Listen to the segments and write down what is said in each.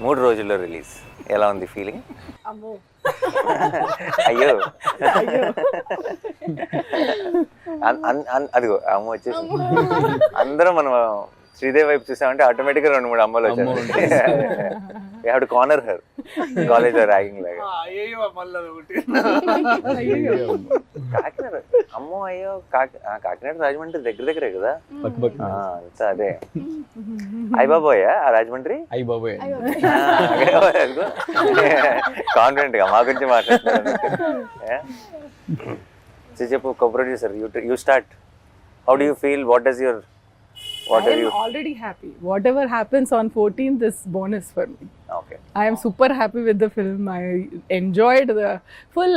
3 రోజుల్లో రిలీజ్. ఎలా ఉంది ఫీలింగ్? అమ్మో అయ్యో అయ్యో అదిగో అమ్మ వచ్చేసి అందరం మనం శ్రీదేవి వైపు చూసామంటే ఆటోమేటిక్గా 2-3 అమ్మలు వచ్చారు. కార్నర్ హర్ కాలేజ్ ర్యాగింగ్ లాగా. అయ్యో మళ్ళీ ఒకటి కాకినాడ అమ్మో అయ్యో కాకినాడ రాజమండ్రి దగ్గరే కదా. అంతా అదే. అయ్య బాబోయా ఆ రాజమండ్రి? అయ్యి బాబోయ్ కాన్ఫిడెంట్ గా మా గురించి మాట్లాడుతున్నారు. చెప్పు co-producer, you start. How do you feel? What are you already happy. Whatever happens on 14th is bonus for me. okay? I am super happy with the film. I enjoyed the full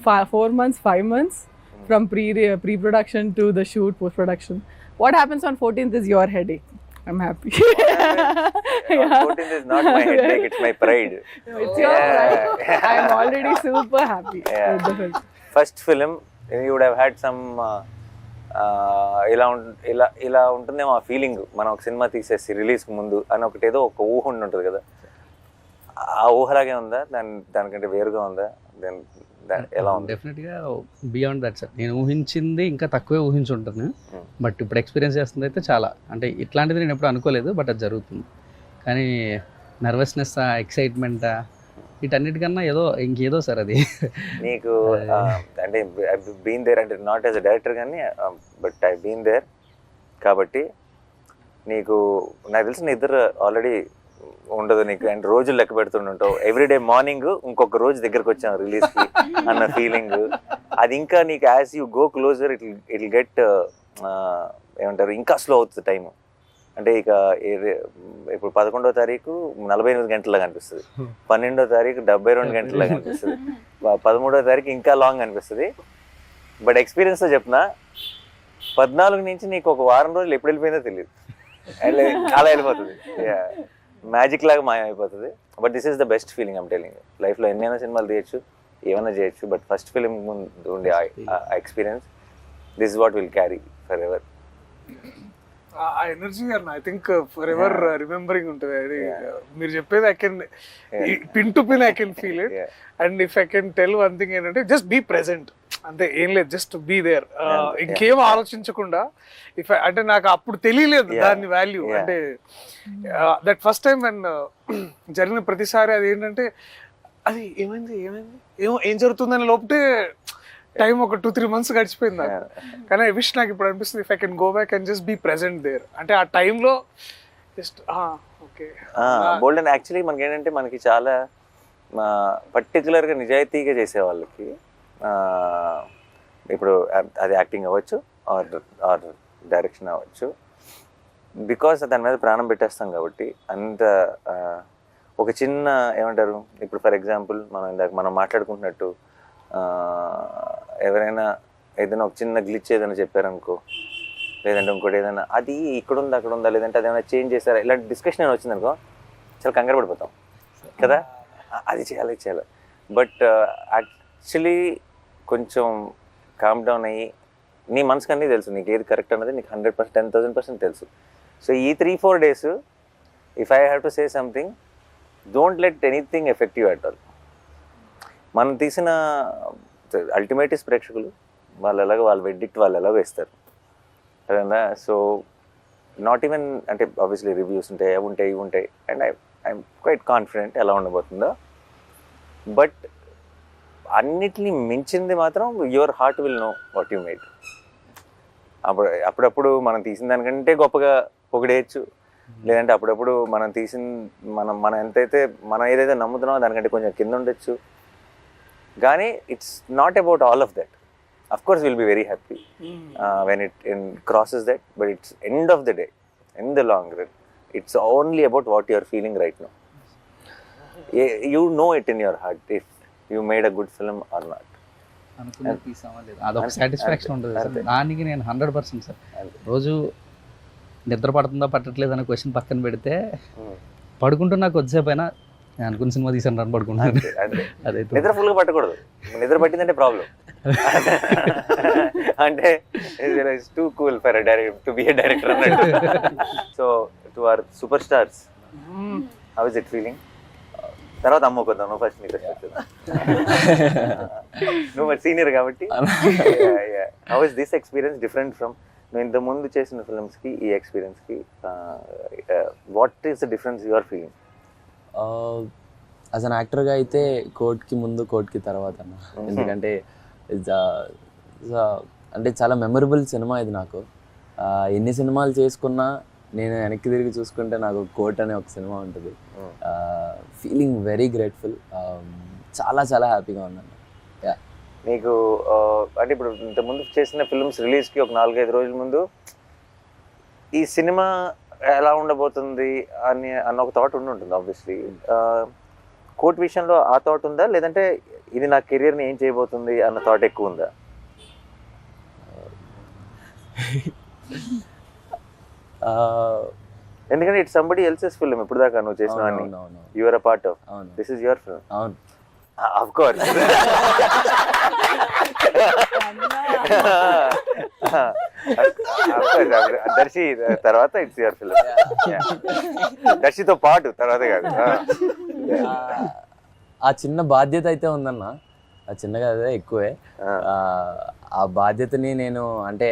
4 months, 5 months from pre-production to the shoot, post-production. What happens on 14th is your headache. I'm happy. 14th is not my headache, it's my pride. It's your pride. I am already super happy with the film. First film, you would have had some ఇలా ఉంటుందేమో ఆ feeling. మనం ఒక cinema తీసేసి రిలీజ్కి ముందు అని ఒకటేదో ఒక ఊహ ఉంటుంది కదా, ఆ ఊహలాగే ఉందా? దానికంటే వేరుగా ఉందా? ఎలా ఉంది? డెఫినెట్గా బియాండ్ దట్ సార్. నేను ఊహించింది ఇంకా తక్కువే ఊహించుంటాను, బట్ ఇప్పుడు ఎక్స్పీరియన్స్ చేస్తుంది అయితే చాలా, అంటే ఇట్లాంటిది నేను ఎప్పుడు అనుకోలేదు, బట్ అది జరుగుతుంది. కానీ నర్వస్నెస్, ఎక్సైట్మెంట్ వీటన్నిటికన్నా ఇంకేదో సార్ అది. నీకు అంటే బీన్ దేర్, అంటే నాట్ యాజ్ అ డైరెక్టర్ కానీ బట్ ఐ బీన్ దేర్ కాబట్టి నీకు నాకు తెలిసిన ఇద్దరు ఆల్రెడీ ఉండదు నీకు, అండ్ రోజులు లెక్క పెడుతుంటావు. ఎవ్రీడే మార్నింగ్ ఇంకొక రోజు దగ్గరకు వచ్చాం రిలీజ్కి అన్న ఫీలింగ్ అది ఇంకా నీకు as you go closer it get ఏమంటారు, ఇంకా స్లో అవుతుంది టైము. అంటే ఇక ఇప్పుడు 11వ తారీఖు 48 గంటలాగా అనిపిస్తుంది, 12వ తారీఖు 72 గంటలాగా అనిపిస్తుంది, 13వ తారీఖు ఇంకా లాంగ్ అనిపిస్తుంది. బట్ ఎక్స్పీరియన్స్తో చెప్తున్నా, 14 నుంచి నీకు ఒక వారం రోజులు ఎప్పుడు వెళ్ళిపోయిందో తెలియదు, అలా వెళ్ళిపోతుంది, మ్యాజిక్ లాగా మాయమైపోతుంది. But this is the best feeling I'm telling. లైఫ్లో ఎన్నైనా సినిమాలు తీయచ్చు, ఏమైనా చేయొచ్చు, బట్ ఫస్ట్ ఫిలిం ముందు ఉండే experience, this is what will carry for ever. ఆ ఎనర్జీ అన్న I think for ever remembering ఉంటుంది. అది మీరు చెప్పేది I can pin to pin I can feel it. And if I can tell one thing ఏంటంటే just be present, అంతే, ఏం లేదు, జస్ట్ బీ దేర్. ఇంకేం ఆలోచించకుండా అంటే నాకు అప్పుడు తెలియలేదు దాని వాల్యూ. అంటే దట్ ఫస్ట్ టైం అండ్ జరిగిన ప్రతిసారి అది ఏంటంటే అది ఏమైంది ఏం జరుగుతుందని లోపటే టైం ఒక 2-3 months గడిచిపోయింది నాకు. కానీ ఐ విష్ నాకు ఇప్పుడు అనిపిస్తుంది if I can go back and just be present there. అంటే ఆ టైంలో just okay bold. And actually మనకి ఏంటంటే మనకి చాలా పర్టికులర్గా నిజాయితీగా చేసే వాళ్ళకి ఇప్పుడు అది యాక్టింగ్ అవ్వచ్చు ఆర్ డైరెక్షన్ అవ్వచ్చు, బికాస్ దాని మీద ప్రాణం పెట్టేస్తాం కాబట్టి అంత ఒక చిన్న ఏమంటారు, ఇప్పుడు ఫర్ ఎగ్జాంపుల్ మనం మాట్లాడుకుంటున్నట్టు ఎవరైనా ఏదైనా ఒక చిన్న గ్లిచ్ ఏదైనా చెప్పారనుకో, లేదంటే ఇంకోటి ఏదైనా అది ఇక్కడ ఉందా అక్కడ ఉందా, లేదంటే అదేమైనా చేంజ్ చేస్తారా, ఇలాంటి డిస్కషన్ ఏమైనా వచ్చిందనుకో చాలా కంగారు పడిపోతాం కదా, అది చేయాలి. బట్ యాక్చువల్లీ కొంచెం కామ్ డౌన్ అయ్యి నీ మనసుకు అన్నీ తెలుసు, నీకు ఏది కరెక్ట్ అన్నది నీకు 100%, 10,000% తెలుసు. సో ఈ 3-4 days if I have to say something, don't let anything effect you at all. మనం తీసిన అల్టిమేటివ్స్ ప్రేక్షకులు వాళ్ళ వెడ్డిక్ట్ వాళ్ళు ఎలాగో ఇస్తారు కదా. సో నాట్ ఈవెన్ అంటే ఆబ్వియస్లీ రివ్యూస్ ఉంటాయి, అవి ఉంటాయి, అండ్ ఐఎమ్ క్వైట్ కాన్ఫిడెంట్ ఎలా ఉండబోతుందో. బట్ అన్నిటినీ మించింది మాత్రం your heart will know what you made. అప్పుడప్పుడు మనం తీసిన దానికంటే గొప్పగా పొగిడేయచ్చు, లేదంటే అప్పుడప్పుడు మనం ఏదైతే నమ్ముతున్నామో దానికంటే కొంచెం కింద ఉండొచ్చు. కానీ it's not about all of that. Of course will be very happy when it crosses that, but it's end of the day, in the long run, it's only about what you are feeling right now. You know it in your heart if you made a good film or not. అదొక satisfaction ఉంటుంది sir. దానికి నేను 100% sir. రోజు నిద్ర పడుతుందా పట్టట్లేదు అనే question పక్కన పెడితే, పడుకుంటున్నా కొద్దిసేపు అయినా నేను అనుకున్న సినిమా తీసాను రన్ పడుకుంటాను. అదే నిద్ర ఫుల్గా పట్టకూడదు, నిద్ర పట్టిందంటే ప్రాబ్లం. అంటే it's too cool for to be a director అన్నట్టు. So to our super stars, how is it feeling? తర్వాత అమ్ముకుందాం, నువ్వు ఫస్ట్ నీకు నువ్వు మరి సీనియర్ కాబట్టి. How is this experience different from నువ్వు ఇంత ముందు చేసిన ఫిల్మ్స్కి ఈ ఎక్స్పీరియన్స్కి? What is the difference you are feeling? As an యాక్టర్గా అయితే కోర్ట్కి ముందు కోర్ట్కి తర్వాత అన్న, ఎందుకంటే అంటే చాలా మెమరబుల్ సినిమా ఇది నాకు. ఎన్ని సినిమాలు చేసుకున్నా నేను వెనక్కి తిరిగి చూసుకుంటే నాకు కోర్ట్ అనే ఒక సినిమా ఉంటుంది. ఫీలింగ్ వెరీ గ్రేట్ఫుల్, చాలా చాలా హ్యాపీగా ఉన్నాను. నీకు అంటే ఇప్పుడు ఇంతకుముందు చేసిన ఫిల్మ్స్ రిలీజ్కి ఒక 4-5 రోజుల ముందు ఈ సినిమా ఎలా ఉండబోతుంది అన్న ఒక థాట్ ఉంటుంది ఆబ్వియస్లీ. కోర్ట్ విషయంలో ఆ థాట్ ఉందా, లేదంటే ఇది నా కెరియర్ని ఏం చేయబోతుంది అన్న థాట్ ఎక్కువ ఉందా? ఎందుకంటే ఇట్స్ సంబడి ఎల్సెస్ ఫిల్మ్ ఇప్పుడు దాకా నువ్వు చేసినవన్నీ. You are a part of, this is your film. అవును, ఆఫ్ కోర్స్. దర్శి తర్వాత ఇట్స్ యువర్ ఫిల్మ్. దర్శితో పాటు తర్వాత కాదు. ఆ చిన్న బాధ్యత అయితే ఉందన్న, ఆ చిన్నగా అదే ఎక్కువే. ఆ బాధ్యతని నేను అంటే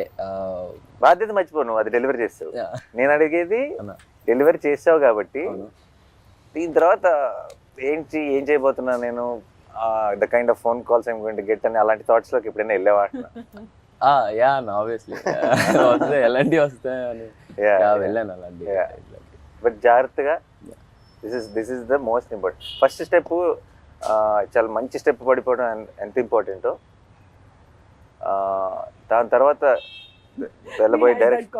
బాధ్యత మర్చిపో, నువ్వు అది డెలివరీ చేస్తావు. నేను అడిగేది డెలివరీ చేస్తావు కాబట్టి దీని తర్వాత ఏం చేయబోతున్నా నేను, the kind of phone calls I'm going to get అని అలాంటి థాట్స్ లోకి ఎప్పుడైనా వెళ్ళేవా? యా ఆబ్వియస్లీ వస్తాయి, ఎలాంటివి వస్తాయని వెళ్ళాను అలాంటి. బట్ జాగ్రత్తగా, this is the most important. First step చాలా మంచి స్టెప్ పడిపోవడం ఎంత ఇంపార్టెంటో, దాని తర్వాత వెళ్ళబోయే డైరెక్ట్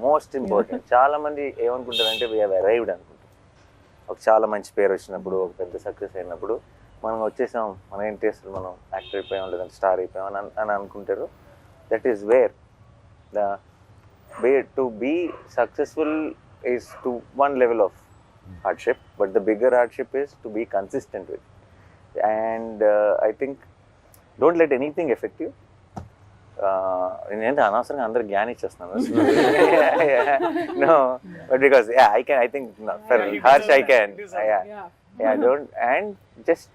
మోస్ట్ ఇంపార్టెంట్. చాలా మంది ఏమనుకుంటారంటే వీ హ్యావ్ అరైవ్డ్ అనుకుంటారు. ఒక చాలా మంచి పేరు వచ్చినప్పుడు, ఒక పెద్ద సక్సెస్ అయినప్పుడు మనం వచ్చేసాం, మన ఏంటి అసలు మనం యాక్టర్ అయిపోయాం లేదంటే స్టార్ అయిపోయాం అని అనుకుంటారు. That is where to be successful is to one level of hardship, but the bigger hardship is to be consistent with it. And I think don't let anything affect you. నేనంటే అనవసరంగా అందరు జ్ఞానం ఇచ్చేస్తున్నాను. No, but because I think for Harsh I can. Don't, and just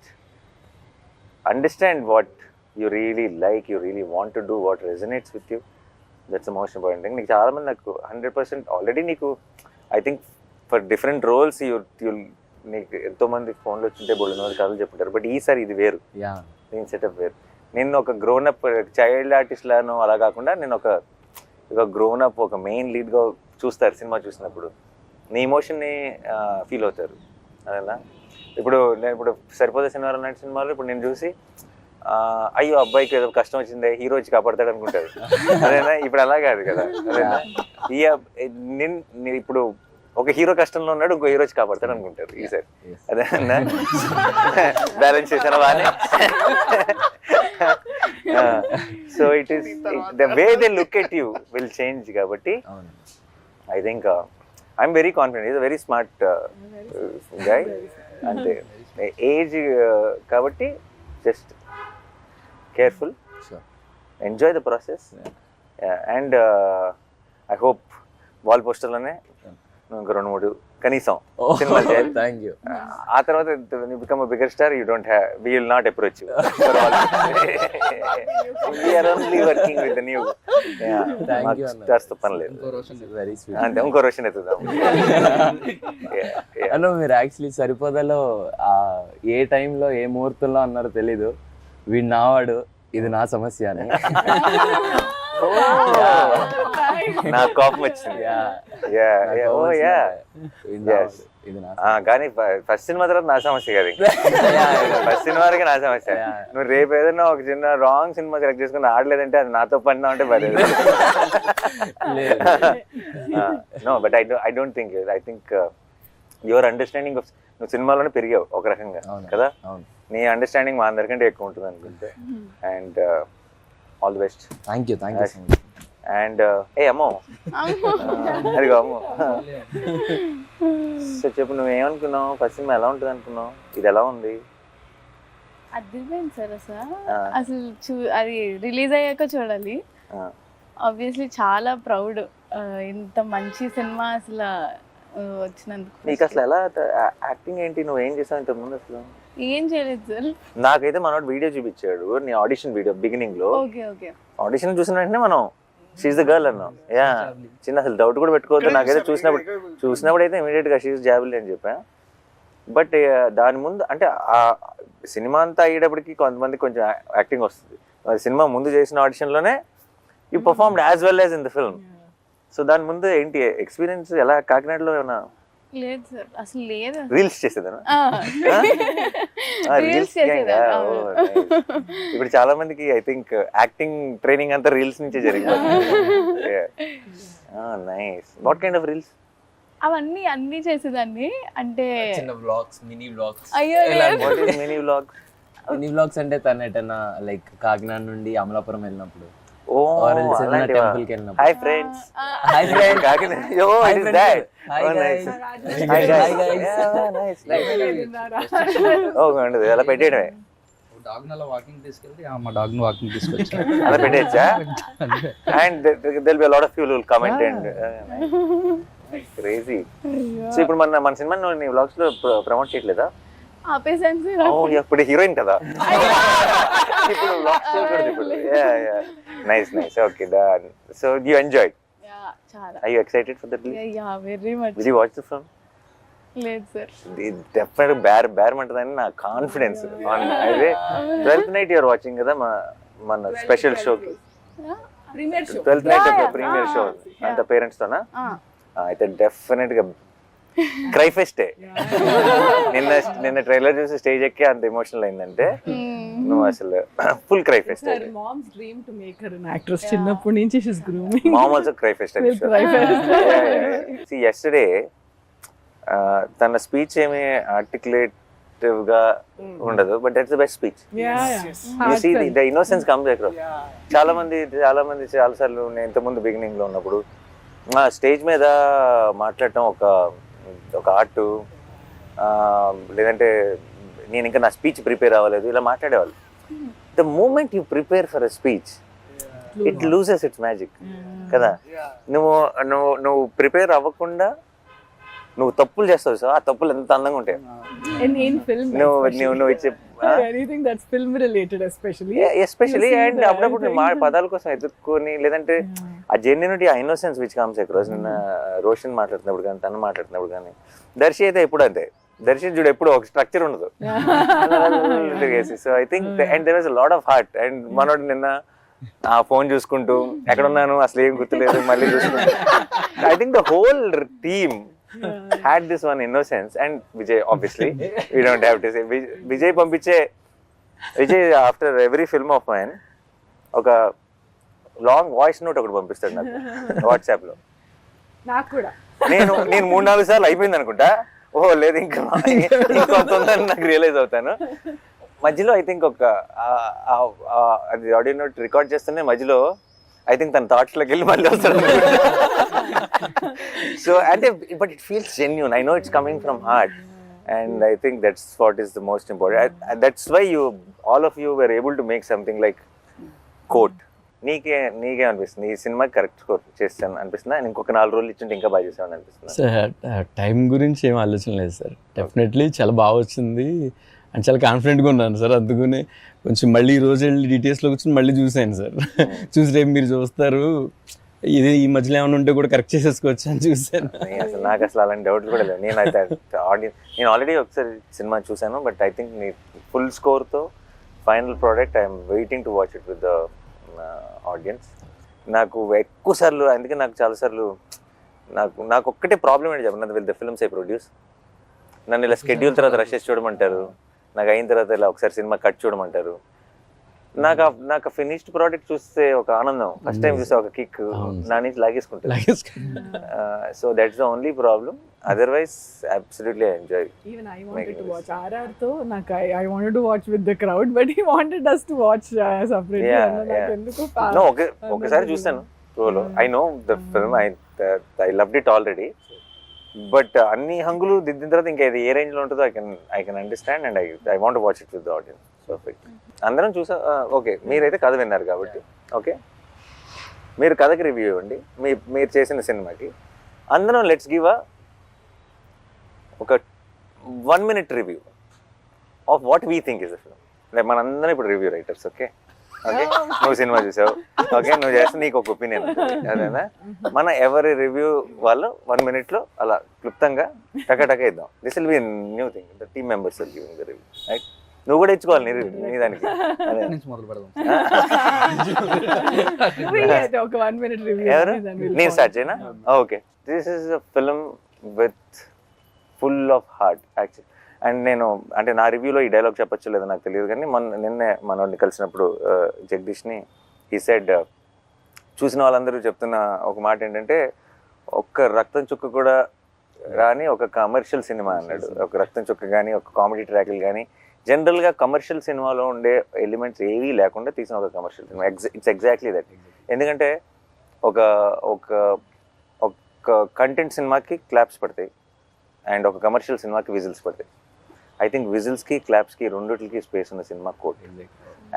understand what you really like, you really want to do, what resonates with you. That's the most important thing. నీకు చాలా మంది నాకు 100% already నీకు I think for different roles నీకు ఎంతోమంది ఫోన్లో వచ్చింటే బోల్డ్ కథలు చెప్పుంటారు. బట్ ఈసారి ఇది వేరు, నేను సెటప్ వేరు. నేను ఒక గ్రోనప్ చైల్డ్ ఆర్టిస్ట్ లాను అలా కాకుండా నేను ఒక గ్రోనప్, ఒక మెయిన్ లీడ్గా చూస్తారు సినిమా చూసినప్పుడు. నీ ఎమోషన్ని ఫీల్ అవుతారు అదేనా. ఇప్పుడు సరిపోతే సినిమాలు లాంటి సినిమాలు ఇప్పుడు నేను చూసి అయ్యో అబ్బాయికి ఏదో కష్టం వచ్చిందే, హీరో వచ్చి కాపాడతాడు అనుకుంటారు అదేనా. ఇప్పుడు అలా కాదు కదా అదేనా. ఇప్పుడు ఒక హీరో కష్టంలో ఉన్నాడు, ఇంకో హీరో వచ్చి కాపాడతాడు అనుకుంటారు ఈసారి అదేనా. బ్యాలెన్స్ చేశాను బాగానే. So it is the way they look at you will change. కాబట్టి I think I'm very confident. Is a very smart guy. అంతే ఏజ్ కాబట్టి just careful, enjoy the process. And I hope wall పోస్టర్లోనే ఇంకా 2-3 కనీసం సినిమాలు చేయాలి. Thank you. ఆ తర్వాత become a bigger star, you don't have, we will not approach you. We are only working with the new stars తో పని లేదు. Very sweet. అంతే, ఇంకో రోషన్ ఎత్తుదాం. అన్న మీరు యాక్చువల్లీ సరిపోదలో ఏ టైంలో ఏ ముహూర్తంలో అన్నారో తెలీదు, వీడు నావాడు, ఇది నా సమస్య అని. నా కోపం వచ్చింది. కానీ ఫస్ట్ సినిమా తర్వాత నా సమస్య కదా, ఫస్ట్ సినిమా వరకు నా సమస్య. నువ్వు రేపు ఏదైనా ఒక చిన్న రాంగ్ సినిమా సెలెక్ట్ చేసుకుని ఆడలేదంటే అది నాతో పడినా అంటే పర్లేదు. No, but I don't think, I think your understanding of, నువ్వు సినిమాలోనే పెరిగావు ఒక రకంగా కదా, నీ అండర్స్టాండింగ్ మా అందరికంటే ఎక్కువ ఉంటుంది అనుకుంటే. And all the best. Thank you so much. And అమ్మో అదిగో అమ్మో. సో చెప్పు, నువ్వేమనుకున్నావు? ఫస్ట్ సినిమా ఎలా ఉంటుంది అనుకున్నావు? ఇది ఎలా ఉంది? అదిరిపోయింది సార్. అసలు అది రిలీజ్ అయ్యాక చూడాలి. ఆబ్వియస్లీ చాలా ప్రౌడ్ ఇంత మంచి సినిమా అసలు వచ్చినందుకు నీకు అసలు ఎలా యాక్టింగ్ ఏంటి, నువ్వు ఏం చేసావు ఇంతకు ముందు అసలు? ఏం చేయలేదు సార్. నాకైతే మనోడు వీడియో చూపించాడు, నీ ఆడిషన్ వీడియో బిగినింగ్ లో. ఓకే ఆడిషన్ చూసిన వెంటనే మనం షీఈ్ ద గర్ల్ అన్నాం. యా, చిన్న అసలు డౌట్ కూడా పెట్టుకోవద్దు. నాకైతే చూసినప్పుడు అయితే ఇమీడియట్ గా షీఈ్ జాబిల్ అని చెప్పా. బట్ దాని ముందు అంటే ఆ సినిమా అంతా అయ్యేటప్పటికి కొంతమంది కొంచెం యాక్టింగ్ వస్తుంది. సినిమా ముందు చేసిన ఆడిషన్లోనే you performed as well as in the film. So దాని ముందు ఏంటి ఎక్స్పీరియన్స్, ఎలా కాకినాడలో ఏమైనా లేదు సార్, అసలు లేదు. రీల్స్ చేసేదా? రీల్స్ చేసేదా? ఇప్పుడు చాలా మందికి ఐ థింక్ యాక్టింగ్ ట్రైనింగ్ అంతా రీల్స్ నుంచే జరిగిపోతుంది. Nice. What kind of reels? అన్ని చేసేదాన్ని. అంటే చిన్న వ్లాగ్స్, మినీ వ్లాగ్స్. అయ్యో మినీ వ్లాగ్స్. మినీ వ్లాగ్స్ అంటే తను ఎటన్నా లైక్ కాకినాడ నుండి అమలాపురం వెళ్ళినప్పుడు, ఓ టెంపుల్ కి వెళ్ళినప్పుడు. Hi friends. Hi friends. Kakinada. Oh it is that. Hi Oh, guys. nice. Hi guys. ఓ ఉండదు అలా పెట్టేయడమే. డాగ్ అలా వాకింగ్ తీసుకెళ్తే మా డాగ్ ని వాకింగ్ తీసుకొచ్చా. అలా పెట్టేయచ్చా? And there'll be a lot of people who will comment and crazy. So ఇప్పుడు మన సినిమా నీ వ్లాగ్స్ లో ప్రమోట్ చేయట్లేదా? ఆపేసాను సార్. ఓ ఇప్పుడు హీరోయిన్ కదా, ఇప్పుడు వ్లాగ్స్ చేయకూడదు ఇప్పుడు. Nice nice. Okay done. So you enjoyed? చాలా. Are you excited for the release? Yeah, very much. Did you watch the film? లేదు సార్. డెఫినెట్ బేరమంటదని నా కాన్ఫిడెన్స్. అదే 12th night యూఆర్ వాచింగ్ కదా మన స్పెషల్ షోకి. Premiere show. 12th night premiere show అంత parents తోనా? అయితే definite గా క్రై ఫెస్టే. నిన్న ట్రైలర్ చూసి స్టేజ్ ఎక్కి అంత ఎమోషనల్ అయిందంటే నువ్వు అసలు full cry pest. Her mom's dream to make her an actress. చిన్నప్పటి నుంచి she's grooming. Mom also cry fest. Will cry fest. See, yesterday తన స్పీచ్ ఏమి ఆర్టికులేటివ్ గా ఉండదు, but that's the best speech. You see the innocence comes across. చాలా మంది చాలా సార్లు నేను ఇంతకుముందు బిగినింగ్ లో ఉన్నప్పుడు స్టేజ్ మీద మాట్లాడటం ఒక ఆర్ట్, లేదంటే నేను ఇంకా నా స్పీచ్ ప్రిపేర్ అవ్వలేదు ఇలా మాట్లాడేవాళ్ళు. The moment you prepare for a speech it loses its magic కదా. నువ్వు ప్రిపేర్ అవ్వకుండా నువ్వు తప్పులు చేస్తావు సార్, ఆ తప్పులు ఎంత అందంగా ఉంటాయి. In film. నువ్వు ఇచ్చే anything that's film related especially. Especially and అప్పుడప్పుడు మా పదాల కోసం ఎదుర్కొని, లేదంటే ఆ జెన్యూనిటీ, ఆ ఇన్నోసెన్స్ విచ్ కమ్స్ అక్రాస్. నిన్న రోషన్ మాట్లాడుతున్నప్పుడు కానీ తను మాట్లాడుతున్నప్పుడు కానీ, దర్శి అయితే ఎప్పుడు అంతే. దర్శి చూడు ఎప్పుడు ఒక స్ట్రక్చర్ ఉండదు. So I think and there was a lot of heart. అండ్ మనోడు నిన్న ఆ ఫోన్ చూసుకుంటూ ఎక్కడున్నాను అసలు ఏం గుర్తులేదు మళ్ళీ చూసుకుంటూ, I think the whole team had this one innocence. And Vijay, obviously we don't have to say Vijay పంపించే after every film of mine ఒక లాంగ్ వాయిస్ నోట్ ఒకటి పంపిస్తాడు నాకు వాట్సాప్ లో. నాకు కూడా నేను 3-4 సార్లు అయిపోయింది అనుకుంటా. ఓహో లేదు ఇంకా ఇంకొంత ఉందని నాకు రియలైజ్ అవుతాను. మధ్యలో ఐ థింక్ అది ఆడియో నోట్ రికార్డ్ చేస్తూనే మధ్యలో ఐ థింక్ తన థాట్స్ లోకి వెళ్ళి మళ్ళీ వస్తాడు. సో అంటే but it feels genuine. I know it's coming from heart and I think that's what is the most important. That's why all of you were able to make something like Court. నీకే అనిపిస్తుంది ఈ cinema correct score చేస్తాను అనిపిస్తుందా? ఇంకొక 4 రోజులు ఇచ్చుంటే ఇంకా బాగా చేసామని అనిపిస్తుంది? సార్ టైం గురించి ఏం ఆలోచన లేదు సార్. డెఫినెట్లీ చాలా బాగా వచ్చింది అండ్ చాలా కాన్ఫిడెంట్గా ఉన్నాను సార్. అందుకనే కొంచెం మళ్ళీ ఈ రోజు వెళ్ళి డీటెయిల్స్లో కూర్చొని మళ్ళీ చూసాను సార్. చూసి రేపు మీరు చూస్తారు ఇది ఈ మధ్యలో ఏమైనా ఉంటే కూడా కరెక్ట్ చేసేసుకోవచ్చు అని చూసాను. అసలు నాకు అసలు అలాంటి డౌట్లు కూడా లేవు. నేను ఆల్రెడీ ఒకసారి సినిమా చూసాను, బట్ ఐ థింక్ నీ ఫుల్ స్కోర్తో final product I'm waiting to watch it with the audience. నాకు ఎక్కువ సార్లు, అందుకే నాకు చాలాసార్లు నాకు ఒక్కటే ప్రాబ్లం ఏంటి చెప్పండి, with the films I produce. నన్ను ఇలా స్కెడ్యూల్ తర్వాత రష్ చేసి చూడమంటారు, నాకు అయిన తర్వాత ఇలా ఒకసారి సినిమా కట్ చూడమంటారు. నాకు ఫినిష్డ్ ప్రోడక్ట్ చూస్తే ఒక ఆనందం, ఫస్ట్ టైం చూస్తే ఒక కిక్ నా నుంచి లాగేసుకుంటాను. So that's the only problem. Otherwise absolutely I enjoy. Even I wanted to watch RR తో నాకు I wanted to watch with the crowd but he wanted us to watch separately. నాకు ఎందుకు ఒకసారి చూస్తాను ప్రోలో. I know the film, I loved it already. But అన్ని హంగులు దిద్దిన తర్వాత ఇంకా ఇది ఏ రేంజ్లో ఉంటుందో I can understand and I want watch it with the audience. Perfect. అందరం చూసా. ఓకే, మీరైతే కథ విన్నారు కాబట్టి ఓకే. మీరు కథకి రివ్యూ ఇవ్వండి, మీరు చేసిన సినిమాకి. అందరం లెట్స్ గివ్ ఒక 1 minute review of what we think is a film. Like మనందరం ఇప్పుడు రివ్యూ రైటర్స్. ఓకే ఓకే, నువ్వు సినిమా చూసావు, ఓకే, నువ్వు చేస్తే నీకు ఒక ఒపీనియన్ అదేనా. మన ఎవరి రివ్యూ వాళ్ళు 1 minute లో అలా క్లుప్తంగా టక ఇద్దాం. This will be new thing, the team members will giving the review, right? నువ్వు కూడా ఇచ్చుకోవాలి నీ దానికి. అదే నుంచి మొదలు పెడదాం. ఒక 1 minute review. ఎవరు? నేను స్టార్ట్ చేయనా? Okay, this is a film with full of heart actual. And నేను అంటే నా రివ్యూలో ఈ డైలాగ్ చెప్పచ్చు లేదో నాకు తెలియదు, కానీ నిన్నే మనోడిని కలిసినప్పుడు జగదీష్ని హీ సెడ్, చూసిన వాళ్ళందరూ చెప్తున్న ఒక మాట ఏంటంటే, ఒక్క రక్తం చుక్క కూడా రాని ఒక కమర్షియల్ సినిమా అన్నాడు. ఒక రక్తం చుక్క కానీ ఒక కామెడీ ట్రాక్లు కానీ జనరల్గా కమర్షియల్ సినిమాలో ఉండే ఎలిమెంట్స్ ఏవీ లేకుండా తీసిన ఒక commercial cinema. It's exactly that. ఎందుకంటే ఒక ఒక ఒక కంటెంట్ సినిమాకి క్లాప్స్ పడతాయి అండ్ ఒక కమర్షియల్ సినిమాకి విజిల్స్ పడతాయి. ఐ థింక్ విజిల్స్కి క్లాప్స్కి రెండిటికి స్పేస్ ఉన్న సినిమా Court.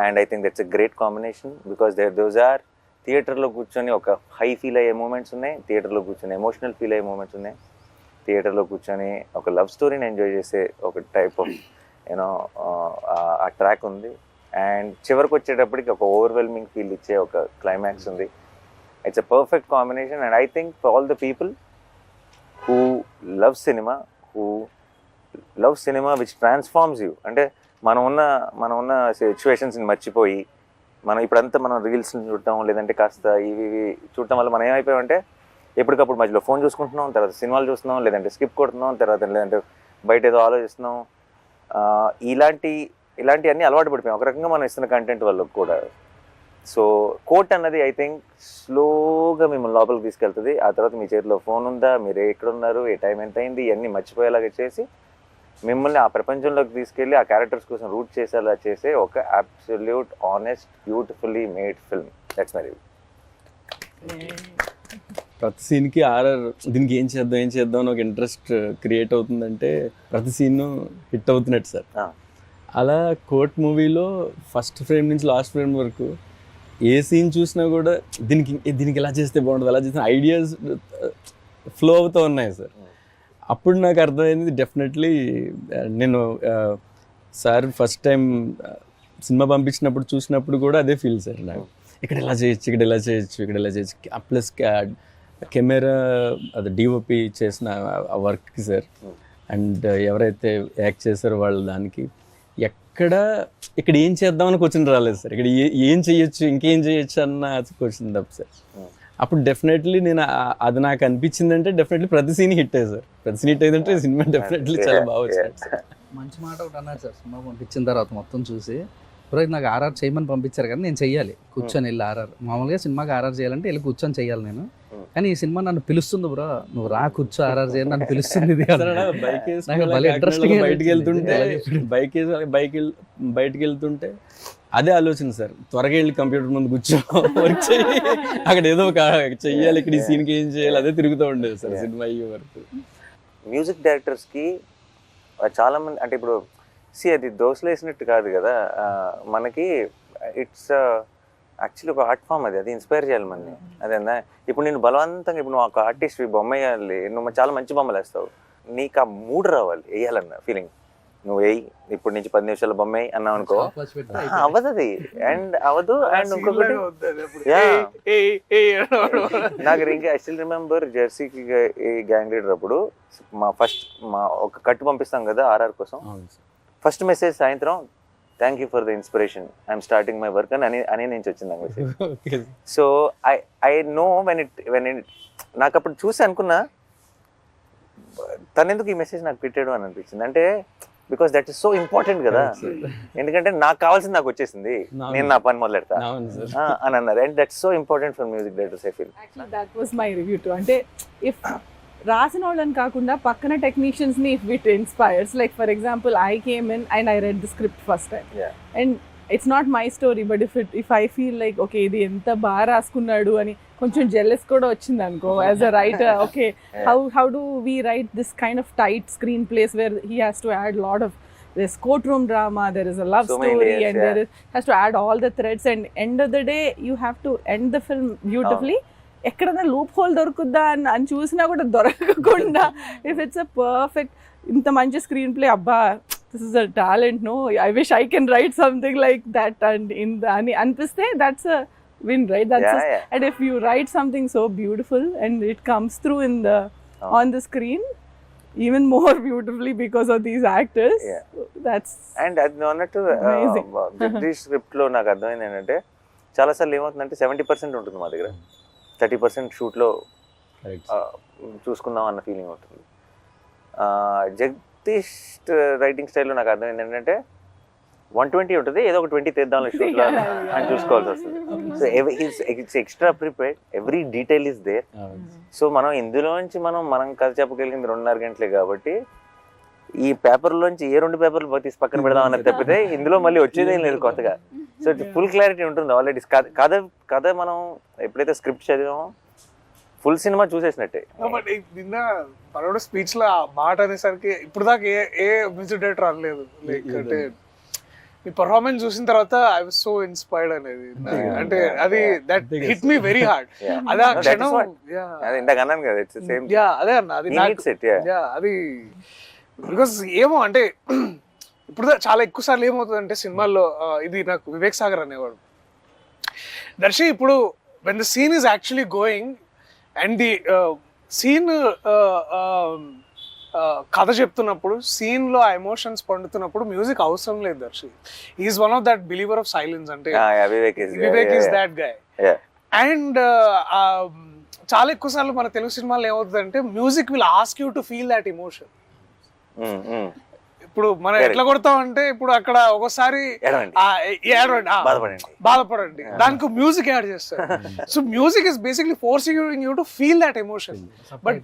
And I think that's a great combination because those are థియేటర్లో కూర్చొని ఒక హై ఫీల్ అయ్యే మూమెంట్స్ ఉన్నాయి, థియేటర్లో కూర్చొని ఎమోషనల్ ఫీల్ అయ్యే మూమెంట్స్ ఉన్నాయి, థియేటర్లో కూర్చొని ఒక లవ్ స్టోరీని ఎంజాయ్ చేసే ఒక టైప్ ఆఫ్ యూనో ఆ ట్రాక్ ఉంది. అండ్ చివరికి వచ్చేటప్పటికి ఒక ఓవర్వెల్మింగ్ ఫీల్ ఇచ్చే ఒక క్లైమాక్స్ ఉంది. It's a perfect combination. And I think for all the people who love cinema which transforms you, అంటే మనం ఉన్న సిచ్యువేషన్స్ని మర్చిపోయి మనం ఇప్పుడంతా మనం రీల్స్ని చూడటం లేదంటే కాస్త ఇవి చూడటం వల్ల మనం ఏమైపోయామంటే ఎప్పటికప్పుడు మధ్యలో ఫోన్ చూసుకుంటున్నాం, తర్వాత సినిమాలు చూస్తున్నాం, లేదంటే స్కిప్ కొడుతున్నాం, లేదంటే బయట ఏదో ఆలోచిస్తున్నాం. ఇలాంటి అన్నీ అలవాటు పడిపోయాం ఒక రకంగా మనం ఇస్తున్న కంటెంట్ వల్ల కూడా. సో కోట్ అన్నది ఐ థింక్ స్లోగా మిమ్మల్ని లోపలికి తీసుకెళ్తుంది. ఆ తర్వాత మీ చేతిలో ఫోన్ ఉందా, మీరు ఎక్కడున్నారు, ఏ టైం ఎంత అయింది, ఇవన్నీ మర్చిపోయేలాగా చేసి మిమ్మల్ని ఆ ప్రపంచంలోకి తీసుకెళ్ళి ఆ క్యారెక్టర్స్ కోసం రూట్ చేసేలా చేసే ఒక absolute honest beautifully made film. That's my review. ప్రతి సీన్కి దీనికి ఏం చేద్దాం అని ఒక ఇంట్రెస్ట్ క్రియేట్ అవుతుందంటే ప్రతి సీన్ హిట్ అవుతున్నట్టు సార్. అలా కోర్ట్ మూవీలో ఫస్ట్ ఫ్రేమ్ నుంచి లాస్ట్ ఫ్రేమ్ వరకు ఏ సీన్ చూసినా కూడా దీనికి ఎలా చేస్తే బాగుంటుంది, అలా చేసిన ఐడియాస్ ఫ్లో అవుతూ ఉన్నాయి సార్. అప్పుడు నాకు అర్థమైంది డెఫినెట్లీ నేను సార్ ఫస్ట్ టైం సినిమా పంపించినప్పుడు చూసినప్పుడు కూడా అదే ఫీల్ సార్ నాకు. ఇక్కడ ఎలా చేయొచ్చు ప్లస్ కెమెరా అది డిఓపి చేసిన ఆ వర్క్కి సార్ అండ్ ఎవరైతే యాక్ట్ చేశారో వాళ్ళ దానికి ఇక్కడ ఏం చేద్దామని క్వశ్చన్ రాలేదు సార్. ఇక్కడ ఏం చేయొచ్చు ఇంకేం చేయొచ్చు అన్న క్వశ్చన్ తప్ప సార్. అప్పుడు డెఫినెట్లీ నేను అది నాకు అనిపించిందంటే డెఫినెట్లీ ప్రతి సీన్ హిట్ అయ్యి సార్. ప్రతి సీన్ హిట్ అయ్యిందంటే సినిమా డెఫినెట్లీ చాలా బాగా వచ్చింది సార్. మంచి మాట ఒకటి అన్నారు సార్, సినిమా పంపించిన తర్వాత మొత్తం చూసి బ్రో నాకు ఆర్ఆర్ చేయమని పంపించారు కానీ నేను చెయ్యాలి కూర్చొని వెళ్ళి ఆర్ఆర్. మామూలుగా సినిమాకి ఆర్ఆర్ చేయాలంటే వెళ్ళి కూర్చొని చెయ్యాలి నేను, కానీ ఈ సినిమా నన్ను పిలుస్తుంది బ్రో, నువ్వు రా కూర్చో ఆర్ఆర్ చేయాలి నన్ను పిలుస్తుంది. బయటకి వెళ్తుంటే అదే ఆలోచన సార్, త్వరగా వెళ్ళి కంప్యూటర్ ముందు కూర్చో వర్క్ చేయి, అక్కడ ఏదో ఒక చెయ్యాలి, ఇక్కడ ఈ సీన్కి ఏం చేయాలి అదే తిరుగుతూ ఉండేది సార్ సినిమా అయ్యే వరకు. మ్యూజిక్ డైరెక్టర్స్కి చాలామంది అంటే ఇప్పుడు అది దోశలు వేసినట్టు కాదు కదా, మనకి ఇట్స్ యాక్చువల్లీ ఒక ఆర్ట్ ఫామ్. అది ఇన్స్పైర్ చేయాలి మనని. అదేనా ఇప్పుడు నేను బలవంతంగా ఇప్పుడు నువ్వు ఒక ఆర్టిస్ట్ బొమ్మ వేయాలి, నువ్వు చాలా మంచి బొమ్మలు వేస్తావు, నీకు ఆ మూడ్ రావాలి వేయాలన్న ఫీలింగ్. నువ్వు వేయి ఇప్పుడు నుంచి 10 నిమిషాల బొమ్మ వేయి అన్నావు అనుకో అవ్వదు అది. అండ్ అవ్వదు. అండ్ ఇంకొకటి నాకు ఇంకా ఐ స్టిల్ రిమెంబర్ జెర్సీకి గ్యాంగ్ లీడర్ అప్పుడు మా ఒక కట్టు పంపిస్తాం కదా ఆర్ఆర్ కోసం, ఫస్ట్ మెసేజ్ సాయంత్రం thank you for the inspiration I'm starting my work అని నుంచి వచ్చింది ఆ message. So I know when it నాకు అప్పుడు చూసి అనుకున్నా తనెందుకు ఈ మెసేజ్ నాకు పెట్టాడు అని అనిపించింది. అంటే because that is so important కదా, ఎందుకంటే నాకు కావాల్సింది నాకు వచ్చేసింది, నేను నా పని మొదలెడతా అని అన్నారు. And that's so important for music directors I feel. Actually that was my review too. అంటే ఇఫ్ రాసిన వాళ్ళని కాకుండా పక్కన టెక్నీషియన్స్ని if it inspires, like for example I came in and I read the script first time and it's not my story, but if I feel like okay ఇది ఎంత బాగా రాసుకున్నాడు అని కొంచెం జెల్లెస్ కూడా వచ్చింది అనుకో as a writer. Okay how do we write this kind of tight screen place where he has to add lot of there's courtroom drama, there is a love So many story, layers, and yeah. there is has to add all the threads, and end of the day you have to end the film beautifully. ఎక్కడైనా loop whole దొరుకుద్దా అని చూసినా కూడా దొరకకుండా if it's a perfect ఇంత మంచి screenplay అబ్బా this is a talent no I wish I can write something like that and అని అనిపిస్తే that's a win, right? And if you write something so beautiful and it comes through in the on the screen even more beautifully because of these actors, that's and అది నువ్వు అన్నట్టు amazing. Jagadish script లో నాకు అర్థమైంది ఏంటంటే చాలాసార్లు ఏమవుతుందంటే 70% ఉంటుంది మా దగ్గర, 30% షూట్లో చూసుకుందాం అన్న ఫీలింగ్ ఉంటుంది. జగదీష్ రైటింగ్ స్టైల్లో నాకు అర్థమైంది ఏంటంటే 120 ఉంటుంది, ఏదో ఒక 20 తీద్దాం షూట్లో అని చూసుకోవాల్సి వస్తుంది. So it's extra prepared, every detail is there. So మనం ఇందులోంచి మనం కథ చెప్పగలిగింది 2.5 గంటలే కాబట్టి ఈ పేపర్లోంచి ఏ 2 పేపర్లు తీసి పక్కన పెడదాం అన్నది తప్పితే ఇందులో మళ్ళీ వచ్చేదేం లేదు కొత్తగా. సో ఫుల్ క్లారిటీ ఉంటుంది ఆల్రెడీ. కథ మనం ఎప్పుడైతే స్క్రిప్ట్ చదివామో ఫుల్ సినిమా చూసేసినట్టే. బట్ నిన్న పరోడ స్పీచ్ లో ఆ మాట అనేసరికి ఇప్పుడు దాకా ఏ మ్యూజిక్ డైరెక్టర్ అనలేదు. లైక్ అంటే ఈ పర్ఫార్మెన్స్ చూసిన తర్వాత ఐ వాస్ సో ఇన్స్పైర్డ్ అనేది. అంటే అది that hit me very hard. అదే ఆ క్షణం ఇందాక అన్నాను కదా, ఇట్స్ సేమ్. అదే అన్న అది అది బికాస్ ఏమో అంటే ఇప్పుడు చాలా ఎక్కువ సార్లు ఏమవుతుంది అంటే సినిమాల్లో ఇది నాకు వివేక్ సాగర్ అనేవాడు, దర్శి ఇప్పుడు when the scene is actually going and the scene కథ చెప్తున్నప్పుడు సీన్ లో ఎమోషన్స్ పండుతున్నప్పుడు మ్యూజిక్ అవసరం లేదు Darshi. Is one of that believer of silence. అంటే Vivek is that guy. And చాలా ఎక్కువ సార్లు మన తెలుగు సినిమాలో ఏమవుతుంది అంటే music will ask you to feel that emotion. ఇప్పుడు మనం ఎట్లా కొడతాం అంటే ఇప్పుడు అక్కడ ఒకసారి బాధపడండి, దానికి మ్యూజిక్ యాడ్ చేస్తారు. So music is basically forcing you to feel that emotion. But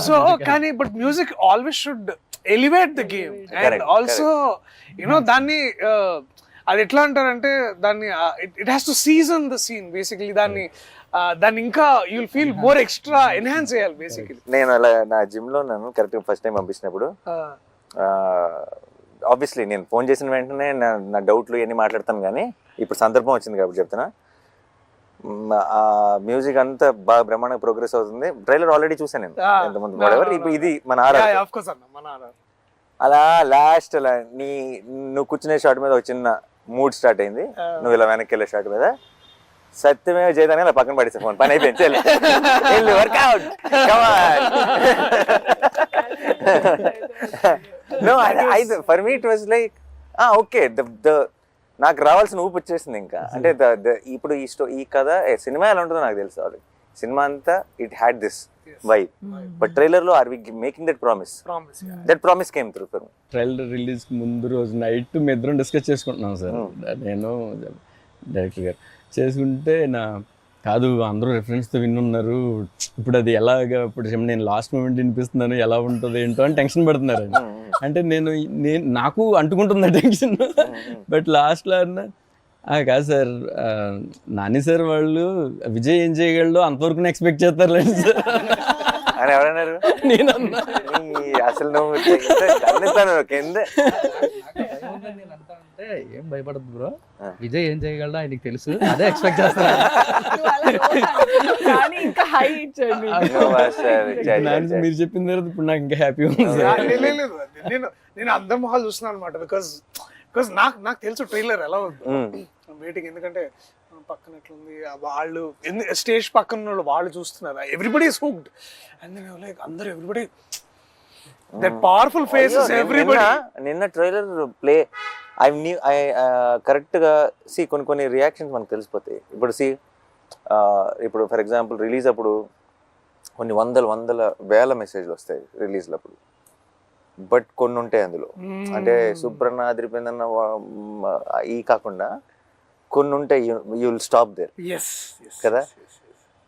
so కానీ but music always should elevate the game and also you know దాన్ని అది ఎట్లా అంటారంటే దాన్ని it has to season the scene basically. దాన్ని ఇంకా you'll feel more extra enhance చేయాలి basically. నేను అలా నా జిమ్ లో నన్ను కరెక్ట్ ఫస్ట్ టైం పంపించినప్పుడు ఆబ్వియస్లీ నేను ఫోన్ చేసిన వెంటనే నా డౌట్లు ఇవన్నీ మాట్లాడతాను, కానీ ఇప్పుడు సందర్భం వచ్చింది కాబట్టి చెప్తున్నా. ఆ మ్యూజిక్ అంతా బాగా బ్రహ్మాండంగా ప్రోగ్రెస్ అవుతుంది. ట్రైలర్ ఆల్రెడీ చూసాను నేను ఎంతమంది వాడెవర్. ఇప్పుడు ఇది మన అలా లాస్ట్ అలా నువ్వు కూర్చునే షాట్ మీద ఒక చిన్న మూడ్ స్టార్ట్ అయింది, నువ్వు ఇలా వెనక్కి వెళ్ళే షాట్ మీద సత్యమే చేయదాన్ని అలా పక్కన పడేసా ఫోన్, పని అయిపోయింది. Workout for me it was like okay, నాకు రావాల్సిన ఊపు వచ్చేసింది ఇంకా. అంటే ఇప్పుడు ఈ కథ సినిమా ఎలా ఉంటుందో నాకు తెలుసు ఆల్రెడీ. సినిమా అంతా it had this vibe, but trailer లో are we making that promise? That promise came through for me. Trailer release ముందు రోజు నైట్ మీ ఇద్దరం డిస్కస్ చేసుకుంటున్నాం సార్, నేను డైరెక్టర్ గారు చేసుకుంటే కాదు అందరూ రెఫరెన్స్తో విన్నున్నారు, ఇప్పుడు అది ఎలాగా, ఇప్పుడు నేను లాస్ట్ మూమెంట్ వినిపిస్తున్నాను ఎలా ఉంటుంది ఏంటో అని టెన్షన్ పడుతున్నారు. అంటే నేను నాకు అంటుకుంటుంది టెన్షన్. బట్ లాస్ట్లో అన్న కాదు సార్, నాని సార్ వాళ్ళు విజయ్ ఏం చేయగలడో అంతవరకు ఎక్స్పెక్ట్ చేస్తారులేండి సార్ అని ఎవరన్నారు? నేను అసలు నువ్వు కింద ఏం భయపడదు బ్రో, విజయ్ ఏం చేయగలడో ఆయనకి తెలుసు, అదే ఎక్స్పెక్ట్ చేస్తాను. మీరు చెప్పిన తర్వాత ఇప్పుడు నాకు ఇంకా హ్యాపీ ఉంది సార్. నేను అందరి మొహాలు చూస్తున్నాను అనమాట, బికాస్ నాకు తెలుసు ట్రైలర్ ఎలా ఉంది వెయిటింగ్. ఎందుకంటే పక్కన ఎట్లుంది వాళ్ళు స్టేజ్ పక్కన వాళ్ళు చూస్తున్నారు, everybody is hooked and then like అందరూ everybody that powerful faces everybody. నిన్న ట్రైలర్ ప్లే ఐ కరెక్ట్గా కొన్ని రియాక్షన్స్ మనకు తెలిసిపోతాయి. ఇప్పుడు ఫర్ ఎగ్జాంపుల్ రిలీజ్ అప్పుడు కొన్ని వందల వేల మెసేజ్లు వస్తాయి రిలీజ్లు అప్పుడు, బట్ కొన్ని ఉంటాయి అందులో. అంటే సుబ్రన్న అదిరిపోయిందన్న ఈ కాకుండా కొన్ని ఉంటాయి, యూ విల్ స్టాప్ దేర్ కదా.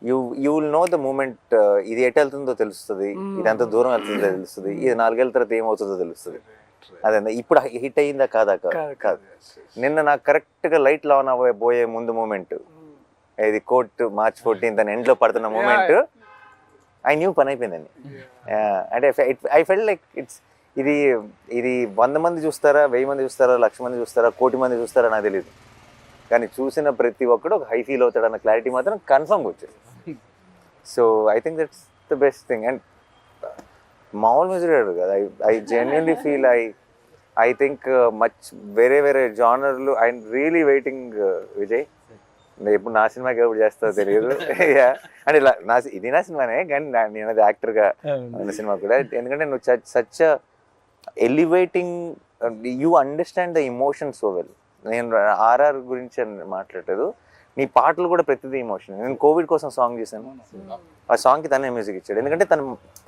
You will know the moment, ఇది ఎటు వెళ్తుందో తెలుస్తుంది, ఇది ఎంత దూరం వెళ్తుందో తెలుస్తుంది, ఇది 4 ఏళ్ళ తర్వాత ఏమవుతుందో తెలుస్తుంది. అదే ఇప్పుడు హిట్ అయ్యిందా కాదా కాదు. నిన్న నాకు కరెక్ట్గా లైట్ ఆన్ అవ్వబోయే ముందు మూమెంట్, ఇది కోర్ట్ March 14th అని ఎండ్లో పడుతున్న మూమెంట్, ఐ న్యూ పని అయిపోయిందని. అంటే ఐ ఫెల్ట్ లైక్ ఇది ఇది 100 మంది చూస్తారా, 1000 మంది చూస్తారా, 1,00,000 మంది చూస్తారా, 1,00,00,000 మంది చూస్తారా నాకు తెలియదు. కానీ చూసిన ప్రతి ఒక్కడు ఒక హై ఫీల్ అవుతాడన్న క్లారిటీ మాత్రం కన్ఫర్మ్గా వచ్చేది. So I think that's the best thing. And మామూలు మ్యూజిక్ డైరెక్టర్ కదా, I genuinely feel I think much వేరే జానర్లు. ఐ రియలీ వెయిటింగ్ విజయ్, ఎప్పుడు నా సినిమాకి ఎప్పుడు చేస్తావో తెలియదు. అంటే ఇలా ఇది నా సినిమానే, కానీ నేను అది యాక్టర్గా ఉన్న సినిమా కూడా. ఎందుకంటే నువ్వు such elevating, you understand the emotion so well. నేను ఆర్ఆర్ గురించి మాట్లాడలేదు, నీ పాటలు కూడా ప్రతిదీ ఇమోషన్. నేను కోవిడ్ కోసం సాంగ్ చేశాను, ఆ సాంగ్కి తనే మ్యూజిక్ ఇచ్చాడు. ఎందుకంటే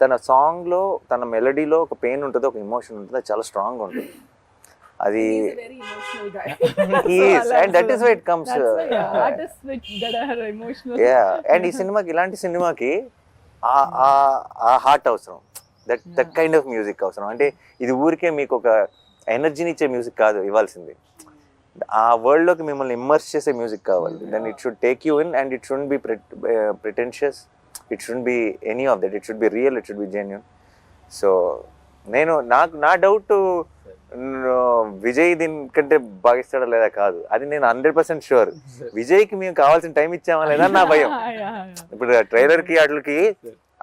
తన సాంగ్లో, తన మెలడీలో ఒక పెయిన్ ఉంటుంది, ఒక ఇమోషన్ ఉంటుంది, అది చాలా స్ట్రాంగ్గా ఉంటుంది. అది very emotional guy. he is, and that is why it comes. That's why, yeah, artists that are emotional. Yeah, and ఈ సినిమాకి, ఇలాంటి సినిమాకి ఆ హార్ట్ అవసరం, దట్ కైండ్ ఆఫ్ మ్యూజిక్ అవసరం. అంటే ఇది ఊరికే మీకు ఒక ఎనర్జీని ఇచ్చే మ్యూజిక్ కాదు ఇవ్వాల్సింది, ఆ వరల్డ్లోకి మిమ్మల్ని ఇమ్మర్స్ చేసే మ్యూజిక్ కావాలి. Then it should take you in, and it should be pretentious, it should be any of that, it should be real, it should be genuine. So నా డౌట్ విజయ్ దీనికంటే బాగా ఇస్తాడా లేదా కాదు, అది నేను 100% షూర్. విజయ్కి మేము కావాల్సిన టైం ఇచ్చామా లేదా నా భయం. ఇప్పుడు ట్రైలర్కి వాటికి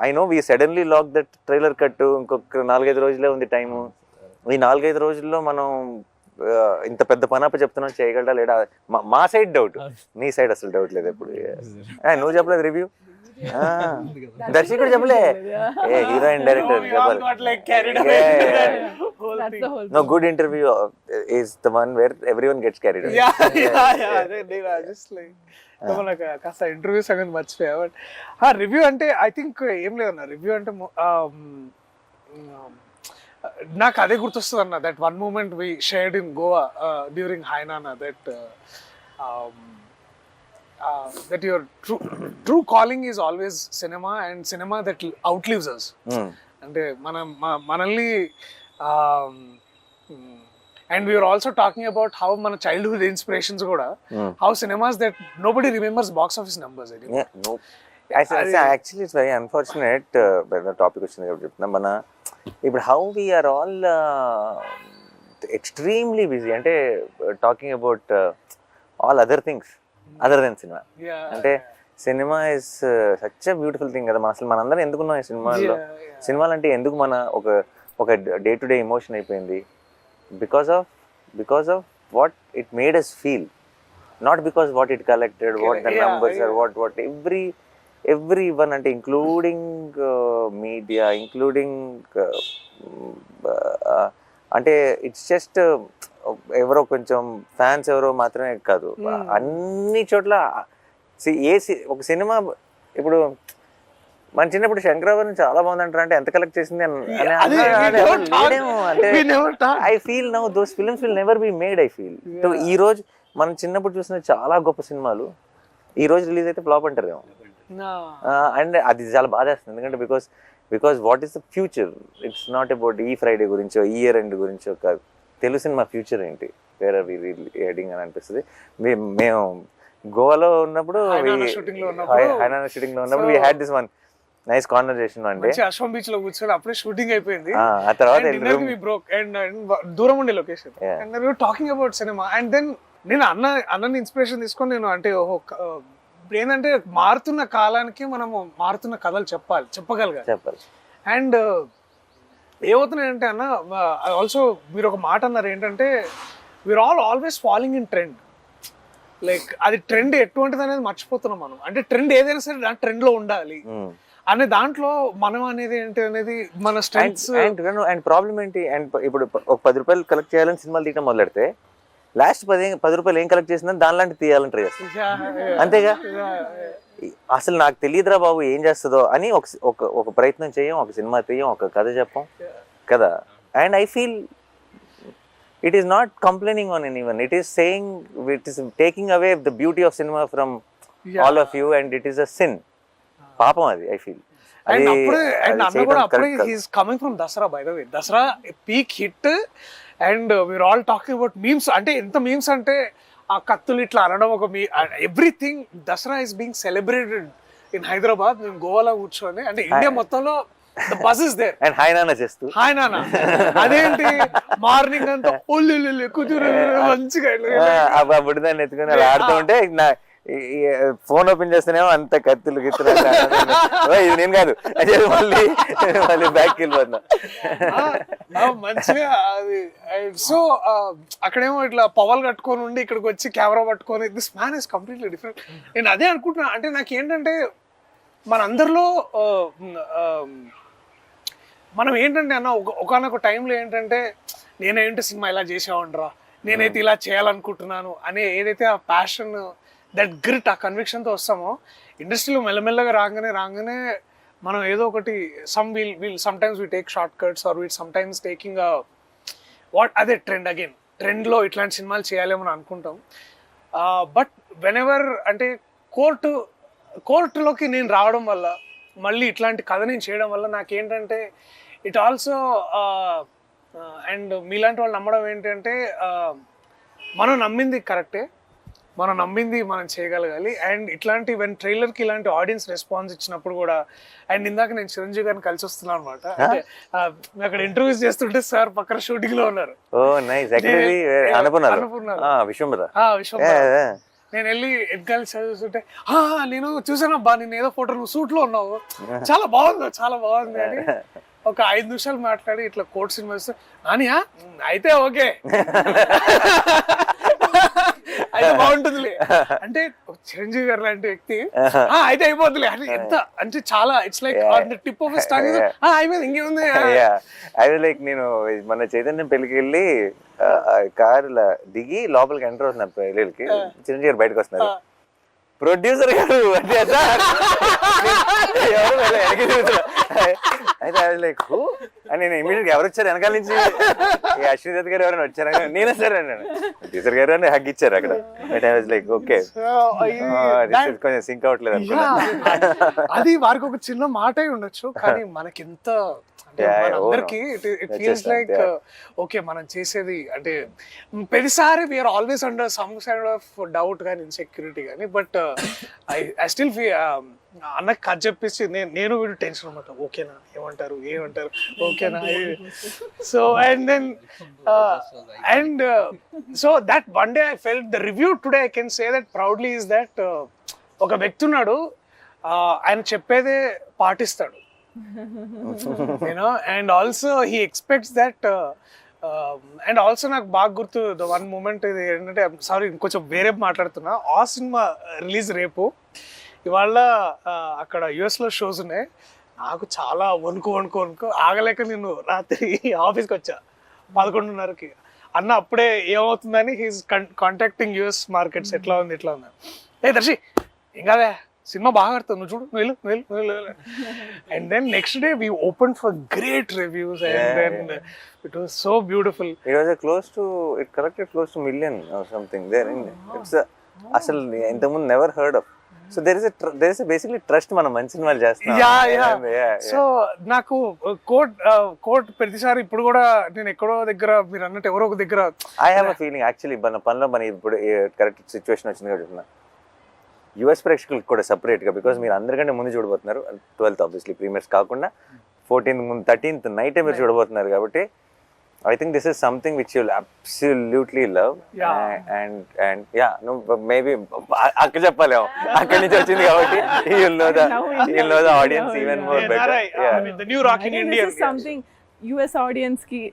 I know we suddenly lock that trailer cut, ఇంకొక 4-5 రోజులే ఉంది టైము. ఈ 4-5 రోజుల్లో మనం ఇంత పెద్ద పనప్ప చెప్తున్నాం, చేయగలడా లేడా మా సైడ్ డౌట్, నీ సైడ్ అసలు డౌట్ లేదు ఎప్పుడు. నువ్వు చెప్పలేదు రివ్యూ, దర్శకుడు చెప్పలే, ఏ హీరోయిన్ డైరెక్టర్ చెప్పాలి. No, good interview is the one where everyone gets carried away. కాస్త ఇంటర్వ్యూస్ అనేది మర్చిపోయా. బట్ రివ్యూ అంటే ఐ థింక్ ఏం లేదన్న, రివ్యూ అంటే నాకు అదే గుర్తొస్తుంది అన్న, that one moment we shared in Goa during హైనానా, that your true calling is always cinema, and cinema that outlives us. అంటే మనల్ని and we were also talking about how మన childhood inspirations కూడా, how cinemas that nobody remembers box office numbers anymore. Yeah, no. Actually it's very unfortunate. Topic వచ్చింది కాబట్టి చెప్తున్నా. మన ఇప్పుడు how we are all extremely busy, అంటే talking about all other things other than cinema. అంటే cinema is such a beautiful thing కదా. అసలు మనందరం ఎందుకున్నాం ఈ సినిమాల్లో? సినిమాలు అంటే ఎందుకు మన ఒక డే టు డే ఎమోషన్ అయిపోయింది, because of what it made us feel, not because what it collected, what the numbers are, what every one, అంటే ఇంక్లూడింగ్ మీడియా, ఇంక్లూడింగ్ అంటే ఇట్స్ జస్ట్ ఎవరో కొంచెం ఫ్యాన్స్ ఎవరో మాత్రమే కాదు, అన్ని చోట్ల. ఒక సినిమా ఇప్పుడు మన చిన్నప్పుడు శంకరాభరణం చాలా బాగుందంటారు, అంటే ఎంత కలెక్ట్ చేసింది అంటే I feel now those films will never be made. I feel ఈ రోజు మనం చిన్నప్పుడు చూసిన చాలా గొప్ప సినిమాలు ఈ రోజు రిలీజ్ అయితే ఫ్లాప్ అంటారేమో. అండ్ అది చాలా బాధేస్తుంది, ఎందుకంటే because what is the future? It's not about ఈ ఫ్రైడే గురించో, ఈ ఇయర్ ఎండ్ గురించో కాదు. తెలుగు సినిమా ఫ్యూచర్ ఏంటి, వేర్ ఆర్ వి హెడింగ్ అని అనిపిస్తుంది. మేము గోవాలో ఉన్నప్పుడు, షూటింగ్ లో ఉన్నప్పుడు we had this one nice conversation one day. అశ్వం బీచ్ లో కూర్చొని అప్పుడే షూటింగ్ అయిపోయింది. ఆ తర్వాత దూరం ఉండే location, and we were talking about cinema, and then నేను అన్నని ఇన్స్పిరేషన్ తీసుకొని నేను అంటే ఏంటంటే మారుతున్న కాలానికి మనము మారుతున్న కథలు చెప్పగలగాలి. అండ్ ఏమవుతున్నాయంటే అన్న, ఆల్సో మీరు ఒక మాట అన్నారు ఏంటంటే, we're always following in trend. Like అది ట్రెండ్ ఎటువంటిది అనేది మర్చిపోతున్నాం మనం. అంటే ట్రెండ్ ఏదైనా సరే దాని ట్రెండ్ లో ఉండాలి అనే దాంట్లో మనం అనేది ఏంటి అనేది మన స్ట్రెంగ్స్. అండ్ ప్రాబ్లం ఏంటి? అండ్ ఇప్పుడు ఒక 10 రూపాయలు కలెక్ట్ చేయాలని సినిమాలు తీయడం మొదలెడితే లాస్ట్ 10 రూపాయలు ఏం కలెక్ట్ చేసిందని దానిలాంటి తీయాలని ట్రై చేస్తాం, అంతేగా. అసలు నాకు తెలియదురా బాబు ఏం చేస్తుందో అని ఒక ప్రయత్నం చేయం, ఒక సినిమా తీయం, ఒక కథ చెప్పం కదా. And I feel it is not complaining on anyone, it is saying, it is taking away the beauty of cinema from all of you, and it is a sin. Paapam adi I feel. And Anna kuda appude he is coming from Dasara, by the way. Dasara peak hit, and we are all talking about memes. Ante enta memes ante aa kattulu itla anadam oka me, everything Dasara is being celebrated in Hyderabad. మేము గోవాలో కూర్చొని, అంటే India మొత్తంలో the bus is there. And hi నాన్న చేస్తూ hi నాన్న అదేంటి morning అంతా ఒళ్ళు కుదురు మంచిగా ఆ బుడిదాన్ని ఎత్తుకుని అలా ఆడుతూ ఉంటే నా ఫోన్ ఓపెన్ చేస్తేనేమో అంత కత్తులు గిత్తులు ఇది నేను కాదు మళ్ళీ మళ్ళీ బ్యాక్ వెళ్ళిపోతున్నా. మంచిగా అది. సో అక్కడేమో ఇట్లా పవల్ కట్టుకొని ఉండి ఇక్కడికి వచ్చి కెమెరా పట్టుకొని this man is completely different. నేను అదే అనుకుంటున్నా, అంటే నాకు ఏంటంటే మనందరిలో మనం ఏంటంటే అన్న ఒకనొక టైంలో ఏంటంటే నేనేంటి సినిమా ఇలా చేసేవాడిరా, నేనైతే ఇలా చేయాలనుకుంటున్నాను అనే ఏదైతే ఆ ప్యాషన్, దట్ గ్రిట్, ఆ కన్విక్షన్తో వస్తామో ఇండస్ట్రీలో మెల్లమెల్లగా రాగానే మనం ఏదో ఒకటి sometimes we take short cuts or we sometimes taking what అదే ట్రెండ్లో ఇట్లాంటి సినిమాలు చేయాలేమో అని అనుకుంటాం. బట్ వెన్ ఎవర్ అంటే కోర్టులోకి నేను రావడం వల్ల, మళ్ళీ ఇట్లాంటి కథ నేను చేయడం వల్ల నాకేంటంటే ఇట్ ఆల్సో అండ్ మీలాంటి వాళ్ళు నమ్మడం ఏంటంటే మనం నమ్మింది కరెక్టే, మనం నమ్మింది మనం చేయగలగాలి. అండ్ ఇట్లాంటి ట్రైలర్కి ఇలాంటి ఆడియన్స్ రెస్పాన్స్ ఇచ్చినప్పుడు కూడా, అండ్ ఇందాక నేను చిరంజీవి గారిని కలిసి వస్తున్నాను అనమాట. అంటే అక్కడ ఇంటర్వ్యూస్ చేస్తుంటే సార్ పక్కన షూటింగ్ లో ఉన్నారు. నేను వెళ్ళి ఎగ్గాలి చదువుతుంటే నేను చూసానబ్బా నేను ఏదో ఫోటో నువ్వు సూట్ లో ఉన్నావు, చాలా బాగుంది అని ఒక 5 నిమిషాలు మాట్లాడి ఇట్లా కోర్ట్ సినిమా ఇస్తే నానియా అయితే ఓకే అయితే బాగుంటుందిలే అంటే చిరంజీవి గారు లాంటి వ్యక్తి అయితే అయిపోతులే అని ఎంత అంటే చాలా it's like tip of star అయిపోయింది ఇంకేముంది. అది లైక్ నేను మన చైతన్యం పెళ్ళికి వెళ్ళి కార్ దిగి లోపలికి ఎంటర్ అవుతున్నారు పెళ్ళికి, చిరంజీవి గారు బయటకు వస్తున్నారు, ప్రొడ్యూసర్ గారు అయితే అది లైక్ అని నేను ఇమీడియట్ ఎవరు వచ్చారు వెనకాల నుంచి, అశ్విని దత్ గారు ఎవరైనా వచ్చారా, నేనే సార్ అన్నాను, ప్రొడ్యూసర్ గారు అని హగ్ ఇచ్చారు అక్కడ. లైక్ ఓకే కొంచెం సింక్ అవట్లేదు అనుకున్నా. అది వారికి ఒక చిన్న మాట ఉండొచ్చు, కానీ మనకి ఎంత అందరికి ఇట్ ఫీల్స్ లైక్ ఓకే మనం చేసేది అంటే ప్రతిసారి we're always under some kind of doubt కానీ ఇన్సెక్యూరిటీ కానీ. బట్ ఐ స్టిల్ అన్నకు కథ చెప్పేసి నేను వీడు టెన్షన్ అనమాట, ఓకేనా ఏమంటారు ఓకేనా. So and then and so that one day I felt the review today I can say that proudly is that ఒక వ్యక్తి ఉన్నాడు, ఆయన చెప్పేదే పాటిస్తాడు, and also he expects that and also నాకు బాగా గుర్తు ద వన్ మూమెంట్ ఇది ఏంటంటే, సారీ ఇంకొంచెం వేరే మాట్లాడుతున్నా, ఆ సినిమా రిలీజ్ రేపు, ఇవాళ అక్కడ యుఎస్లో షోస్ ఉన్నాయి, నాకు చాలా వణుకు ఆగలేక నేను రాత్రి ఆఫీస్కి వచ్చా 11:30కి. అన్న అప్పుడే ఏమవుతుందని హీస్ కాంటాక్టింగ్ యుఎస్ మార్కెట్స్, ఎట్లా ఉంది ఏ దర్శి ఏం కాదే సినిమా బాగా ఆడుతుంది నువ్వు చూడు నువ్వు వెళ్ళు. And then next day we open for great reviews and then it was so beautiful. It was close to it collected close to million or something there in its అసలు ఇంతకుముందు never heard of. So there is basically trust, మనం మంచి సినిమాలు చేస్తున్నాం. So నాకు court ప్రతిసారి ఇప్పుడు కూడా నేను ఎక్కడో దగ్గర మీరు అన్నట్టు ఎవరో ఒక దగ్గర I have a feeling actually మన పనిలో మన ఇప్పుడు కరెక్ట్ సిచ్యువేషన్ వచ్చింది కాబట్టి యుఎస్ ప్రేక్షకులకు కూడా సపరేట్గా, బికాస్ మీరు అందరికంటే ముందు చూడబోతున్నారు 12th ఆబ్వియస్లీ ప్రీమియర్స్ కాకుండా 14th ముందు 13th నైటే మీరు చూడబోతున్నారు కాబట్టి I think this is something which you will absolutely love. And yeah నువ్వు మేబీ అక్క చెప్పలేము, అక్కడి నుంచి వచ్చింది కాబట్టి you'll know the audience even more better. The new rock in India. This is something US audience ki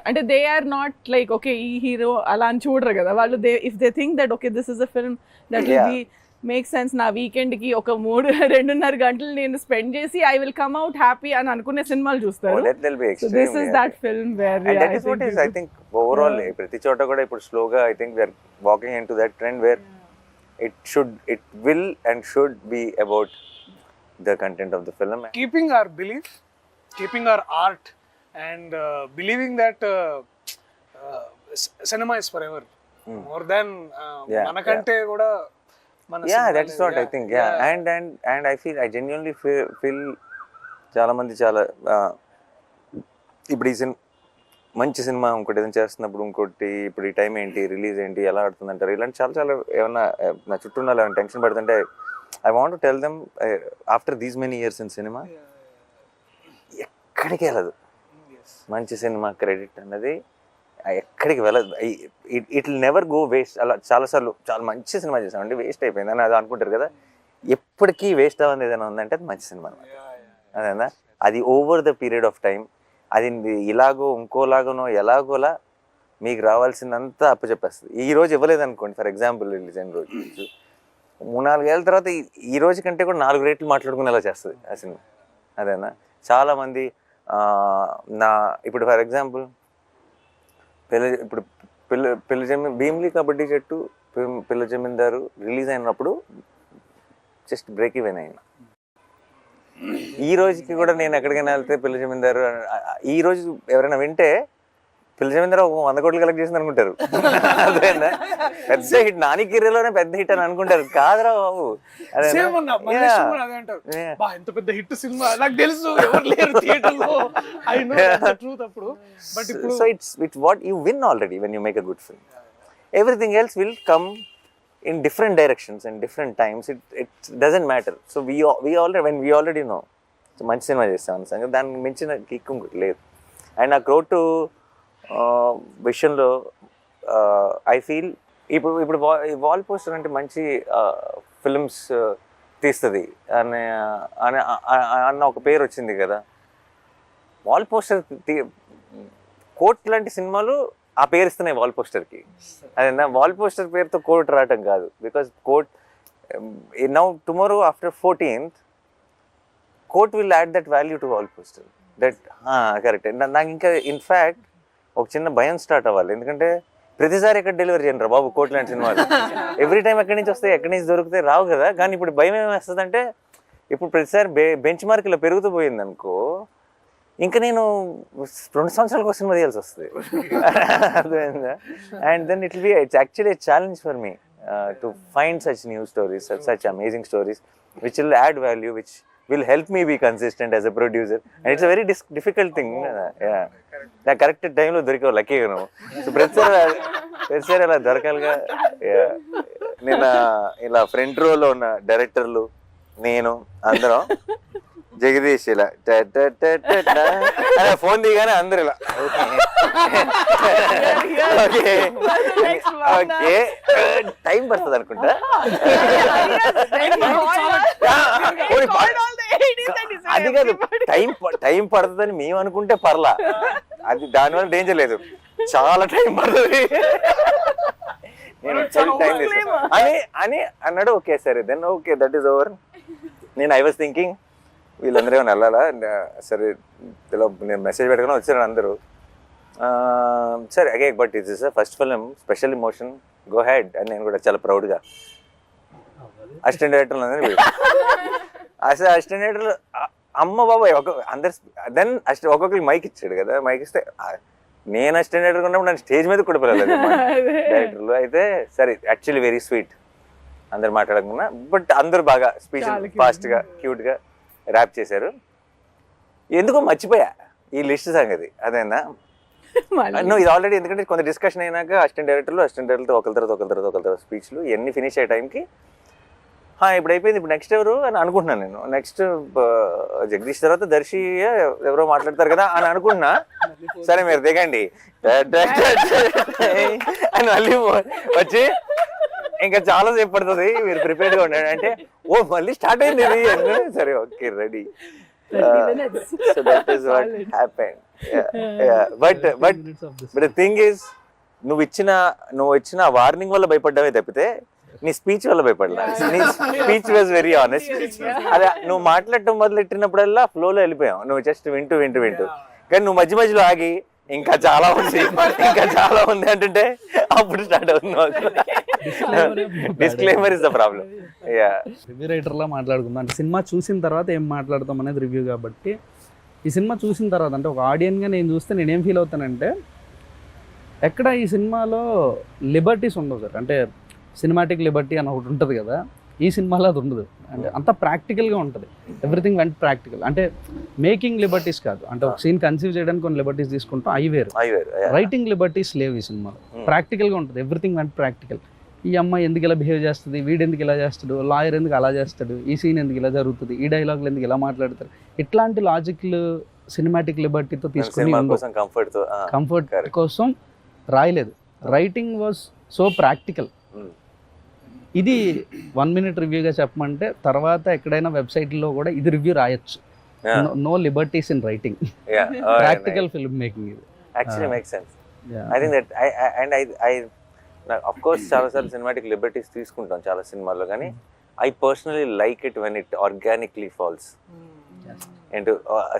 అంటే they are not like okay ఈ hero అలా అని చూడరు కదా వాళ్ళు. If they think that okay this is a film that will be make sense, నా weekend కి ఒక 2.5 గంటలు నేను స్పెండ్ చేసి I will come out happy అని అనుకునే సినిమాలు చూస్తారు. This is that film where I think overall ప్రతి చోట కూడా ఇప్పుడు స్లోగా I think we're walking into that trend wear it will and should be about the content of the film, keeping our belief, keeping our art and believing that cinema is forever, more than manakante kuda. That is what I think. And I feel, I genuinely feel చాలా మంది చాలా ఇప్పుడు ఈ మంచి cinema ఇంకోటి ఏదైనా చేస్తున్నప్పుడు ఇంకోటి ఇప్పుడు ఈ టైం ఏంటి రిలీజ్ ఏంటి ఎలా ఆడుతుంది అంటారు, ఇలాంటి చాలా ఏమన్నా నా చుట్టూ ఉన్న ఏమైనా టెన్షన్ పడుతుంటే I want to tell them after these many years in cinema ఎక్కడికి వెళ్ళదు. మంచి సినిమా క్రెడిట్ అన్నది ఎక్కడికి వెళ్ళదు. It will never go waste. అలా చాలాసార్లు చాలా మంచి సినిమా చేసామండి, వేస్ట్ అయిపోయింది అని అది అనుకుంటారు కదా. ఎప్పటికీ వేస్ట్ అవ్వదు ఏదైనా ఉందంటే అది మంచి సినిమా అదేనా. అది over the period of time అది ఇలాగో ఇంకోలాగనో ఎలాగోలా మీకు రావాల్సిందంతా అప్పచెప్పేస్తుంది. ఈ రోజు ఇవ్వలేదు అనుకోండి, ఫర్ ఎగ్జాంపుల్ రిలీజ్ అయిన రోజు 3-4 ఏళ్ళ తర్వాత ఈ రోజు కంటే కూడా 4 రేట్లు మాట్లాడుకునేలా చేస్తుంది ఆ సినిమా అదేనా. చాలామంది ఇప్పుడు ఫర్ ఎగ్జాంపుల్ భీమ్లీ కబడ్డీ జట్టు, పిల్ల జమీందారు రిలీజ్ అయినప్పుడు జస్ట్ బ్రేక్ ఈవెన్ అయినా. ఈ రోజుకి కూడా నేను ఎక్కడికైనా వెళ్తే పిల్ల జమీందారు ఈ రోజు ఎవరైనా వింటే పిల్ల జమీందారు 100 కోట్లు కలెక్ట్ చేసింది అనుకుంటారు. అదేనా పెద్ద హిట్, నాని కెరీర్లోనే పెద్ద హిట్ అని అనుకుంటారు. కాదురా బాబు, ఎంత పెద్ద హిట్ సినిమా నాకు తెలుసు, ఎవరు లేరు థియేటర్లో. ఐ నో ద ట్రూత్ అప్పుడు. బట్ ఇప్పుడు so it's what you win already when you make a good film. Everything else will come in different directions and different times. It doesn't matter. So we already know so మంచి cinema చేస్తామని సంగతి దానికి మించిన kick ఇంకోటి లేదు. And ఆ crowd విషయంలో I feel ఇప్పుడు వాల్ పోస్టర్ అంటే మంచి ఫిల్మ్స్ తీస్తుంది అన్న ఒక పేరు వచ్చింది కదా. వాల్ పోస్టర్ కోట్ లాంటి సినిమాలు ఆ పేరు ఇస్తున్నాయి వాల్ పోస్టర్కి. అదేనా వాల్ పోస్టర్ పేరుతో కోర్ట్ రావటం కాదు. Because court now tomorrow after 14th court will add that value to wall poster. That correct. నాకు ఇంకా ఇన్ఫ్యాక్ట్ ఒక చిన్న భయం స్టార్ట్ అవ్వాలి. ఎందుకంటే ప్రతిసారి ఎక్కడ డెలివరీ చేయండి రా బాబు కోర్ట్ లాంటి సినిమాలు. ఎవ్రీ టైం ఎక్కడి నుంచి వస్తాయి, ఎక్కడి నుంచి దొరుకుతాయి, రావు కదా. కానీ ఇప్పుడు భయం ఏమేస్తుంది అంటే ఇప్పుడు ప్రతిసారి బెంచ్ మార్క్ ఇలా పెరుగుతూ పోయింది అనుకో, ఇంకా నేను 2 సంవత్సరాలకు ఒక సినిమా తీయాల్సి వస్తుంది. అర్థమైందా? And then it's actually challenge for me to find such new stories, such amazing stories which will add value, which will help me be consistent as a producer. And it's a very difficult thing. నాకు correct టైంలో దొరికావు లక్కీగా నువ్వు. So ప్రతిసారి అలా దొరకాలిగా. నేను ఇలా front రోలో ఉన్న డైరెక్టర్లు, నేను అందరం జగదీష్ ఇలా ఫోన్ దిగానే అందరు ఇలా ఓకే ఓకే టైం పడుతుంది అనుకుంటా. అది కాదు, టైం పడుతుందని మేము అనుకుంటే పర్లా, అది దానివల్ల డేంజర్ లేదు. చాలా టైం పడుతుంది నేను టైం అని అన్నాడు. ఓకే సరే then okay that is over. I was thinking వీళ్ళందరూ ఏమైనా వెళ్ళాలా, సరే ఇలా నేను మెసేజ్ పెట్టుకుని వచ్చాను అందరూ. సరే అగే but it's is first film, special emotion, go head అని నేను కూడా చాలా ప్రౌడ్గా అసిస్టెంట్ డైరెక్టర్లు అందరూ అసిస్టెంట్ డైరెక్టర్లు అమ్మ బాబాయ్ అందరు. దెన్ ఒక్కొక్కరికి మైక్ ఇచ్చాడు కదా. మైక్ ఇస్తే నేను అసిస్టెంట్ డైరెక్టర్ ఉన్నప్పుడు నన్ను స్టేజ్ మీద కూడా పిలవలేదు డైరెక్టర్లు. అయితే సరే యాక్చువల్లీ వెరీ స్వీట్, అందరు మాట్లాడకుండా. బట్ అందరూ బాగా స్పీచ్ ఫాస్ట్గా క్యూట్గా ర్యాప్ చేశారు. ఎందుకో మర్చిపోయా ఈ లిస్ట్ సంగతి. అదేనా నువ్వు ఇది ఆల్రెడీ, ఎందుకంటే కొంత డిస్కషన్ అయినాక అసిస్టెంట్ డైరెక్టర్తో ఒకరి తర్వాత స్పీచ్లు ఇవన్నీ ఫినిష్ అయ్యే టైంకి ఇప్పుడు అయిపోయింది, ఇప్పుడు నెక్స్ట్ ఎవరు అని అనుకుంటున్నాను నేను. నెక్స్ట్ జగదీష్ తర్వాత దర్శి ఎవరో మాట్లాడతారు కదా అని అనుకుంటున్నా. సరే మీరు దిగండి అని మళ్ళీ వచ్చి ఇంకా చాలా సేపు పడుతుంది, మీరు ప్రిపేర్డ్గా ఉండండి అంటే ఓ మళ్ళీ స్టార్ట్ అయింది ఇది. సరే okay ready. So that is what happened. But the thing is నువ్వు ఇచ్చిన వార్నింగ్ వల్ల భయపడ్డావే తప్పితే నీ స్పీచ్ వల్ల భయపడలా. నీ స్పీచ్ వాజ్ వెరీ ఆనెస్ట్. అదే నువ్వు మాట్లాడటం మొదలెట్టినప్పుడల్లా ఫ్లోలో వెళ్ళిపోయావు, నువ్వు జస్ట్ వింటూ కానీ నువ్వు మధ్యలో ఆగి ఇంకా చాలా ఉంది అంటుంటే అప్పుడు స్టార్ట్ అవుతుంది. Disclaimer is the problem. Review రైటర్లా మాట్లాడుకుందాం అంటే సినిమా చూసిన తర్వాత ఏం మాట్లాడతాం అనేది రివ్యూ. కాబట్టి ఈ సినిమా చూసిన తర్వాత అంటే ఒక ఆడియన్గా నేను చూస్తే నేనేం ఫీల్ అవుతానంటే ఎక్కడ ఈ సినిమాలో లిబర్టీస్ ఉండవు సార్. అంటే సినిమాటిక్ లిబర్టీ అని ఒకటి ఉంటుంది కదా, ఈ సినిమాలో అది ఉండదు. అంటే అంత ప్రాక్టికల్గా ఉంటుంది, ఎవ్రీథింగ్ వెంట్ ప్రాక్టికల్. అంటే మేకింగ్ లిబర్టీస్ కాదు, అంటే ఒక సీన్ కన్సీవ్ చేయడానికి కొన్ని లిబర్టీస్ తీసుకుంటాం, అవి వేరు. రైటింగ్ లిబర్టీస్ లేవు ఈ సినిమాలో, ప్రాక్టికల్గా ఉంటుంది, ఎవ్రీథింగ్ వెంట్ ప్రాక్టికల్. ఈ అమ్మాయి ఎందుకు ఇలా బిహేవ్ చేస్తుంది, వీడు ఎందుకు ఇలా చేస్తాడు, లాయర్ ఎందుకు అలా చేస్తాడు, ఈ సీన్ ఎందుకు ఇలా జరుగుతుంది, ఈ డైలాగులు ఎందుకు ఇలా మాట్లాడతారు, ఇట్లాంటి లాజిక్లు సినిమాటిక్ లిబర్టీతో తీసుకుని సినిమా కోసం కంఫర్ట్ తో కంఫర్ట్ correct. కోసం రాయలేదు. Writing was so practical. ఇది 1 minute రివ్యూగా చెప్పమంటే తర్వాత ఎక్కడైనా వెబ్సైట్లో కూడా ఇది రివ్యూ రాయొచ్చు. No liberties in writing, practical film making ఇది. Actually make sense. I think that I of course చాలాసార్లు సినిమాటిక్ లిబర్టీస్ తీసుకుంటాం చాలా సినిమాల్లో, కానీ I personally like it when it organically falls and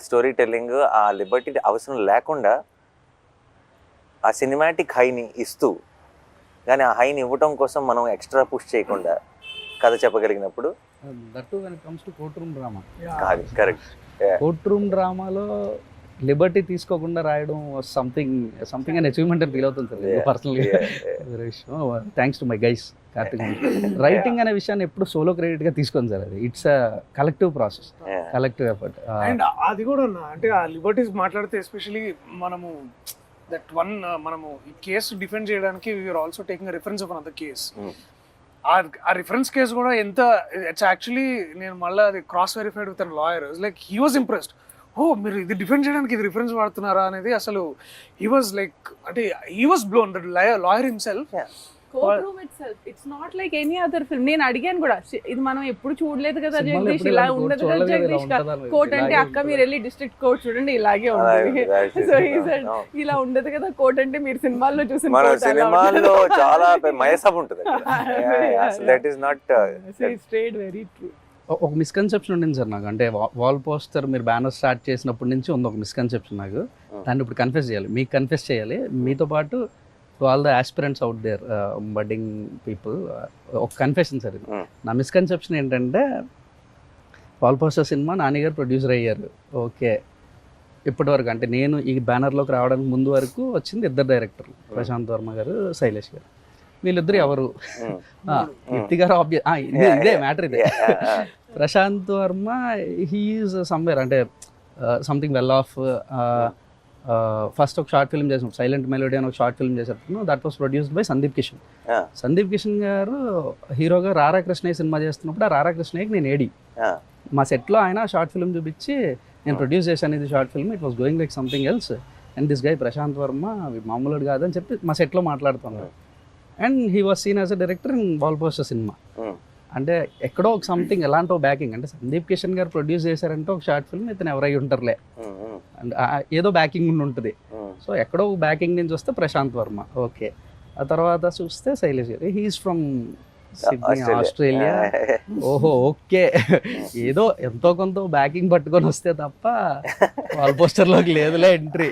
story telling. ఆ లిబర్టీ అవసరం లేకుండా ఆ సినిమాటిక్ హైని ఇస్తూ, కానీ ఆ హైని ఇవ్వటం కోసం మనం ఎక్స్ట్రా పుష్ చేయకుండా కథ చెప్పగలిగినప్పుడు that when it comes to court room drama. Correct. Court room డ్రామాలో లిబర్టీ తీసుకోకుండా రాయడం సంథింగ్ అండ్ అచీవ్మెంట్ అని ఫీల్ అవుతుంది సార్ పర్సనల్గా. వేరే విషయం. Thanks to my guys Karthik. Writing అనే విషయాన్ని ఎప్పుడు సోలో క్రెడిట్గా తీసుకోండి సార్, అది it's a collective process, collective effort. And అది కూడా అంటే ఆ లిబర్టీస్ మాట్లాడితే ఎస్పెషలీ మనము దట్ వన్ మనము ఈ కేసు డిఫెండ్ చేయడానికి we're also taking reference of another case. ఆ రిఫరెన్స్ కేసు కూడా ఎంత ఇట్స్ యాక్చువల్లీ నేను మళ్ళీ అది cross verified with an lawyer. Like he was impressed. Oh మీరు ఇది డిఫెండ్ చేయడానికి ఇది రిఫరెన్స్ వాడుతున్నారా అనేది అసలు హీ వాజ్ లైక్ అంటే he was blown that lawyer himself. Court itself it's not like any other film. నేను అడిగాను కూడా, ఇది మనం ఎప్పుడు చూడలేదు కదా సినిమాలో జగదీష్, ఎప్పుడు ఇలా ఇలాంటి ఉండదు కోర్ట్ కదా చూడలేదు, జగదీష్. ఇలా ఉంటుందా? కోర్ట్ అంటే ఇలాగే అక్క మీరు వెళ్ళి డిస్ట్రిక్ట్ కోర్ట్ చూడండి ఇలాగే ఉంటుంది. సో ఈ said, ఇలా ఉండదు కదా కోర్ట్ అంటే మీరు సినిమాల్లో చూసిన మన court అలా సినిమాల్లో ఉండదు. చాలా మయసబ్ ఉంటుంది. That is not So it stayed very true. ఒక మిస్కన్సెప్షన్ ఉండింది సార్ నాకు. అంటే వాల్ పోస్టర్ మీరు బ్యానర్ స్టార్ట్ చేసినప్పటి నుంచి ఉంది ఒక మిస్కన్సెప్షన్ నాకు. దాన్ని ఇప్పుడు కన్ఫెస్ చేయాలి, మీకు కన్ఫెస్ చేయాలి, మీతో పాటు all the aspirants out there budding people. ఒక కన్ఫెషన్ సార్ ఇది. నా మిస్కన్సెప్షన్ ఏంటంటే వాల్ పోస్టర్ సినిమా నాన్నగారు ప్రొడ్యూసర్ అయ్యారు, ఓకే. ఇప్పటి వరకు అంటే నేను ఈ బ్యానర్లోకి రావడానికి ముందు వరకు వచ్చింది 2 డైరెక్టర్లు, ప్రశాంత్ వర్మ గారు, శైలేష్ గారు. వీళ్ళిద్దరు ఎవరు? వ్యక్తి గారు ఇదే మ్యాటర్. ఇదే ప్రశాంత్ వర్మ హీఈస్ సమ్వేర్ అంటే సంథింగ్ వెల్ ఆఫ్. ఫస్ట్ ఒక షార్ట్ ఫిల్మ్ చేసినప్పుడు సైలెంట్ మెలోడీ అని ఒక షార్ట్ ఫిల్మ్ చేసేటప్పుడు that was produced by Sandeep Kishan. Sandeep Kishan గారు హీరోగా రారా కృష్ణయ్య సినిమా చేస్తున్నప్పుడు ఆ రారా కృష్ణయ్యకి నేను ఏడి మా సెట్లో ఆయన షార్ట్ ఫిల్మ్ చూపించి నేను ప్రొడ్యూస్ చేశాను ఇది short film, it was going like something else and this guy Prashanth Varma మామూలుడు కాదని చెప్పి మా సెట్లో మాట్లాడుతున్నాడు. And he was seen as a director in wall poster సినిమా. అంటే ఎక్కడో ఒక సంథింగ్ ఎలాంటి బ్యాకింగ్ అంటే సందీప్ కిషన్ గారు ప్రొడ్యూస్ చేశారంటే ఒక షార్ట్ ఫిల్మ్ ఇతను ఎవరై ఉంటారులే అండ్ ఏదో బ్యాకింగ్ ఉండి ఉంటుంది. సో ఎక్కడో బ్యాకింగ్ నుంచి వస్తే ప్రశాంత్ వర్మ, ఓకే. ఆ తర్వాత చూస్తే శైలేష్ గారు, హీఈస్ ఫ్రమ్ సిడ్నీ, ఆస్ట్రేలియా. ఓహో, ఓకే. ఏదో ఎంతో కొంత బ్యాకింగ్ పట్టుకొని వస్తే తప్ప వాల్ పోస్టర్లోకి లేదులే ఎంట్రీ.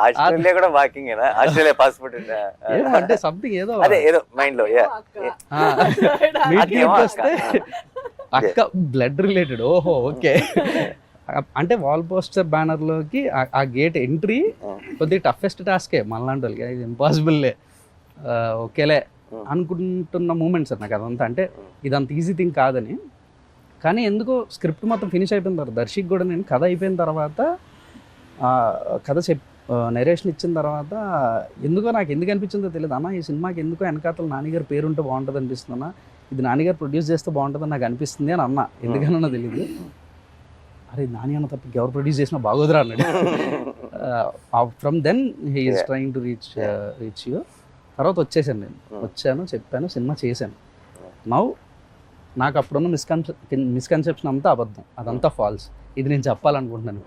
ఆస్ట్రేలియా కూడా బ్యాకింగ్ ఆస్ట్రేలియా పాస్పోర్ట్ అంటే సంథింగ్ ఏదో అదే ఏదో మైండ్ లో వస్తే అక్క బ్లడ్ రిలేటెడ్. ఓహో, ఓకే. అంటే వాల్ పోస్టర్ బ్యానర్లోకి ఆ గేట్ ఎంట్రీ కొద్దిగా టఫెస్ట్ టాస్కే మనలాంటి వాళ్ళకి, ఇది ఇంపాసిబుల్లే, ఓకేలే అనుకుంటున్న మూమెంట్ సార్ నాకు అదంతా. అంటే ఇదంత ఈజీ థింగ్ కాదని. కానీ ఎందుకో స్క్రిప్ట్ మొత్తం ఫినిష్ అయిపోయిన తర్వాత దర్శక్ కూడా నేను కథ అయిపోయిన తర్వాత కథ నరేషన్ ఇచ్చిన తర్వాత ఎందుకో నాకు ఎందుకు అనిపించిందో తెలియదు, అన్న ఈ సినిమాకి ఎందుకో వెనకాతల నాన్నగారు పేరుంటే బాగుంటుంది అనిపిస్తుందన్నా, ఇది నాన్నగారు ప్రొడ్యూస్ చేస్తే బాగుంటుందని నాకు అనిపిస్తుంది అని అన్నా. ఎందుకన్నా తెలియదు. అరే నాని అన్న తప్ప ఎవరు ప్రొడ్యూస్ చేసినా బాగోదురా అన్నాడు. From then he is trying to reach you. తర్వాత వచ్చేసాను, నేను వచ్చాను, చెప్పాను, సినిమా చేశాను. నౌ నాకు అప్పుడున్న మిస్కన్సెప్షన్ అంతా అబద్ధం, అదంతా ఫాల్స్. ఇది నేను చెప్పాలనుకుంటున్నాను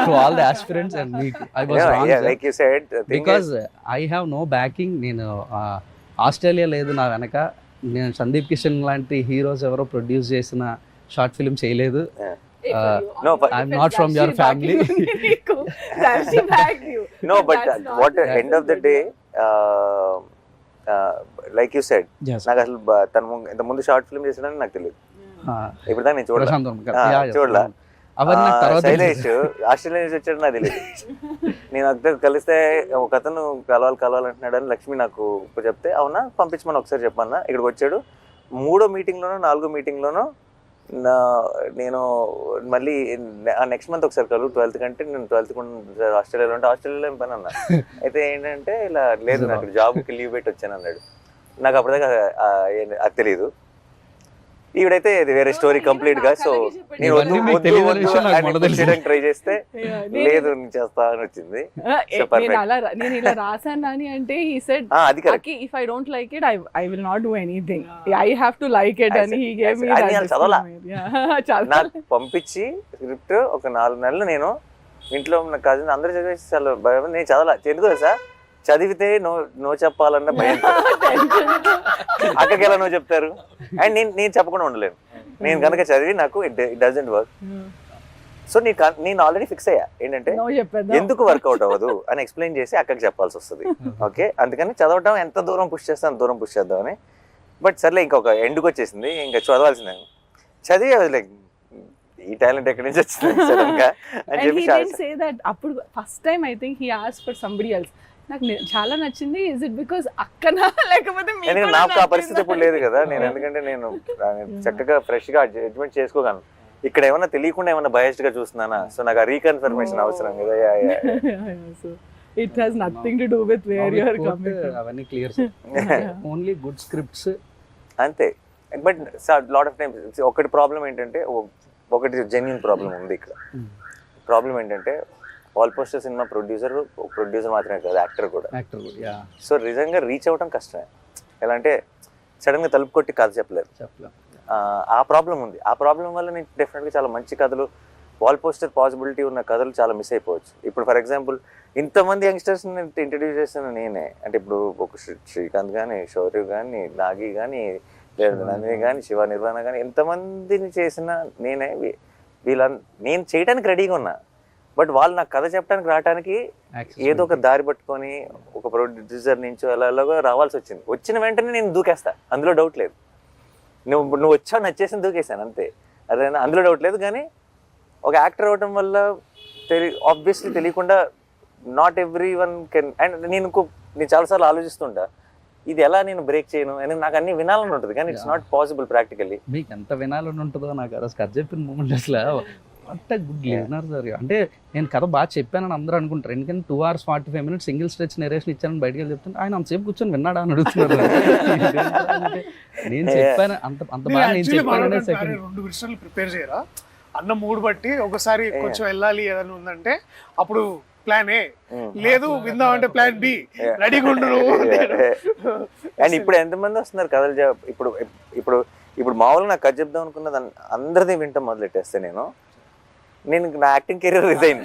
to all the aspirants and మీకు. I was wrong because I have no backing. నేను ఆస్ట్రేలియా లేదు నా వెనక, నేను సందీప్ కిషన్ లాంటి హీరోస్ ఎవరో ప్రొడ్యూస్ చేసిన షార్ట్ ఫిల్మ్ చేయలేదు. I'm not from your family. No, but what end of the day, like you said, నాకు అసలు తను ఇంత ముందు షార్ట్ ఫిల్మ్ చేసాడని నాకు తెలియదు. ఇప్పుడు దాకా నేను చూడలా. శైలేష్ ఆస్ట్రేలియా నుంచి వచ్చాడు నాకు తెలియదు. నేను అక్కడ కలిస్తే ఒక అతను కలవాలంటున్నాడు అని లక్ష్మి నాకు చెప్తే, అవునా పంపించమని ఒకసారి చెప్పన్నా. ఇక్కడికి వచ్చాడు. 3వ మీటింగ్లోనో 4వ మీటింగ్లోనో నేను మళ్ళీ నెక్స్ట్ మంత్ ఒకసారి కలు 12th కంటే నేను 12th ఆస్ట్రేలియాలో ఉంటే ఆస్ట్రేలియాలో ఏం పని అన్నా. అయితే ఏంటంటే ఇలా లేదు నాకు జాబ్కి లీవ్ పెట్టి వచ్చాను అన్నాడు. నాకు అప్పటిదాకా అది తెలియదు. ఈవిడైతే ఇది వేరే స్టోరీ కంప్లీట్ గా. సో నేను ఇవన్నీ మీకు తెలియని విషయం నాకు మొదలు తెలుసు. ట్రై చేస్తే లేదు నేను చేస్తా అని వచ్చింది. So, perfect. నేను ఇలా రాసాను అని అంటే he said అది correct. Aki, if I don't like it, I will not do anything. I have to like it, and he gave me అది that. నేను చదవలా. చాలా నాకు పంపించి స్క్రిప్ట్ ఒక 4 నెలలు నేను ఇంట్లో ఉన్న కజిన్ అందరూ చదివేసి చాలా భయం. నేను చదవలా. ఎందుకు తెలుసా, చదివితే నో చెప్పాలన్న భయం. అక్కకి ఎలా నో చెప్తారు? అండ్ నేను చెప్పకుండా ఉండలేను. నేను కనుక చదివి నాకు ఇట్ డజంట్ వర్క్. సో నేను ఆల్రెడీ ఫిక్స్ అయ్యా ఏంటంటే No చెప్పేద్దాం. ఎందుకు వర్కౌట్ అవ్వదు అని ఎక్స్ప్లెయిన్ చేసి అక్కకి చెప్పాల్సి వస్తుంది. ఓకే, అందుకని చదవటం ఎంత దూరం పుష్ చేస్తే అంత దూరం పుష్ చేద్దామని. బట్ సర్లే ఇంకొక ఎండ్కి వచ్చేసింది, ఇంకా చదవాల్సిందే. చదివి లైక్ ఈ టాలెంట్ ఎక్కడి నుంచి వచ్చింది సడన్ గా అని And చెప్పి he didn't say that. అప్పుడు first time I think he asked for somebody else. నాకు చాలా నచ్చింది. ఇస్ ఇట్ బికాస్ అక్కనా లేకపోతే మీకు ఎందుకంటే కూడా నాకు ఆ నచ్చిందా? పరిస్థితి ఇప్పుడు లేదు కదా. నేను ఎందుకంటే నేను చక్కగా ఫ్రెష్ గా జడ్జ్మెంట్ చేసుకోగలను. ఇక్కడ ఏమన్నా తెలియకుండా ఏమన్నా బయాస్డ్ గా చూస్తున్నానా? సో నాకు ఆ రీకన్ఫర్మేషన్ అవసరం కదా. So, it has nothing to do with where you are coming from. అవన్నీ క్లియర్. ఓన్లీ గుడ్ స్క్రిప్ట్స్ అంతే. బట్ లాట్ ఆఫ్ టైమ్స్ ఒకటి ప్రాబ్లం ఏంటంటే, ఒకటి జెన్యున్ ప్రాబ్లం ఉంది ఇక్కడ. ప్రాబ్లం ఏంటంటే వాల్ పోస్టర్ సినిమా ప్రొడ్యూసర్ మాత్రమే కాదు, యాక్టర్ కూడా. యాక్టర్ యా సో నిజంగా రీచ్ అవ్వడం కష్టమే. ఎలా అంటే సడన్గా తలుపు కొట్టి కథ చెప్పలేరు. చెప్పలేం. ఆ ప్రాబ్లం ఉంది. ఆ ప్రాబ్లం వల్ల నేను డెఫినెట్గా చాలా మంచి కథలు, వాల్ పోస్టర్ పాసిబిలిటీ ఉన్న కథలు చాలా మిస్ అయిపోవచ్చు. ఇప్పుడు ఫర్ ఎగ్జాంపుల్ ఇంతమంది యంగ్స్టర్స్ని ఇంట్రడ్యూస్ చేసిన నేనే. అంటే ఇప్పుడు ఒక శ్రీకాంత్ కానీ, శౌర్య కానీ, నాగి కానీ, లేదు నందిని కానీ, శివ నిర్వాణ కానీ, ఎంతమందిని చేసిన నేనే. నేను చేయడానికి రెడీగా ఉన్నా. బట్ వాళ్ళు నాకు కథ చెప్పడానికి రావడానికి ఏదో ఒక దారి పట్టుకొని ఒక ప్రొడ్యూసర్ నుంచి అలాగా రావాల్సి వచ్చింది. వచ్చిన వెంటనే నేను దూకేస్తా, అందులో డౌట్ లేదు. నువ్వు వచ్చావు నచ్చేసి దూకేసాను అంతే. అదేనా, అందులో డౌట్ లేదు. కానీ ఒక యాక్టర్ అవ్వటం వల్ల ఆబ్వియస్లీ తెలియకుండా not every one can. And నేను చాలాసార్లు ఆలోచిస్తుంటా ఇది ఎలా నేను బ్రేక్ చేయను అని. నాకు అన్ని వినాలని ఉంటుంది కానీ ఇట్స్ నాట్ పాసిబుల్ ప్రాక్టికల్లీ. మీకు ఎంత వినాలని ఉంటుందో నాకు అసలు కథ చెప్పిన మూమెంట్ అసలు what a good listener sir. అంటే నేను కథ బాగా చెప్పానని అందరూ అనుకుంటారు. ఎందుకంటే 2 hours 45 minutes single stretch narration ఇచ్చానని బయటకు వెళ్ళి చెప్తుంటే ఆయన అంతసేపు కూర్చొని విన్నాడా అని అడుగుతున్నారు. నేను చెప్పాను అంత బాగా నేను చెప్పాను. సెకండ్ 2 విషయాలు ప్రిపేర్ చేయరా అన్న మూడు బట్టి ఒకసారి కొంచెం వెళ్ళాలి ఏదైనా ఉందంటే అప్పుడు ప్లాన్ ఏ, లేదు విందామంటే ప్లాన్ బి రెడీగా ఉండరు. అండ్ ఇప్పుడు ఎంతమంది వస్తున్నారు కథలు ఇప్పుడు ఇప్పుడు ఇప్పుడు మామూలుగా నాకు కథ చెప్దాం అనుకున్నది అందరిది వింటాం మొదలెట్టేస్తే నేను నా acting career resign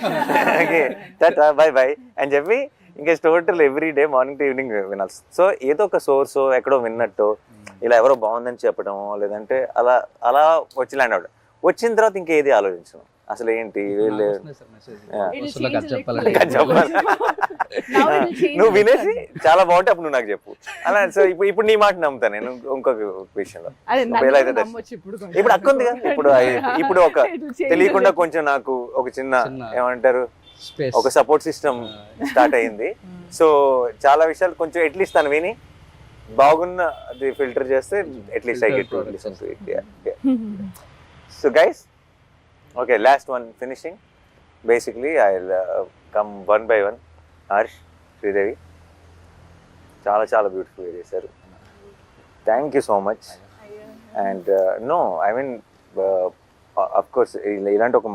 bye bye అని చెప్పి ఇంకా total every day morning to evening వినాల్సి. సో ఏదో ఒక సోర్స్ ఎక్కడో విన్నట్టు ఇలా ఎవరో బాగుందని చెప్పడమో లేదంటే అలా అలా వచ్చి ల్యాండ్ అవడం. వచ్చిన తర్వాత ఇంకేది ఆలోచించను అసలు ఏంటి నువ్వు వినేసి చాలా బాగుంటే అప్పుడు నువ్వు నాకు చెప్పు అలా. సో ఇప్పుడు నీ మాట నమ్ముతాను నేను. ఇంకొక విషయంలో ఇప్పుడు అక్క ఉంది కదా, ఇప్పుడు ఒక తెలియకుండా కొంచెం నాకు ఒక చిన్న ఏమంటారు ఒక సపోర్ట్ సిస్టమ్ స్టార్ట్ అయింది. సో చాలా విషయాలు కొంచెం అట్లీస్ట్ తను విని బాగున్న అది ఫిల్టర్ చేస్తే at least I get to listen to it. So guys, okay, last one finishing. Basically I'll come one by one. Harsh, Sridevi, చాలా బ్యూటిఫుల్ గా చేశారు. Thank you so much. And no I mean of course ఇలాంటి ఒక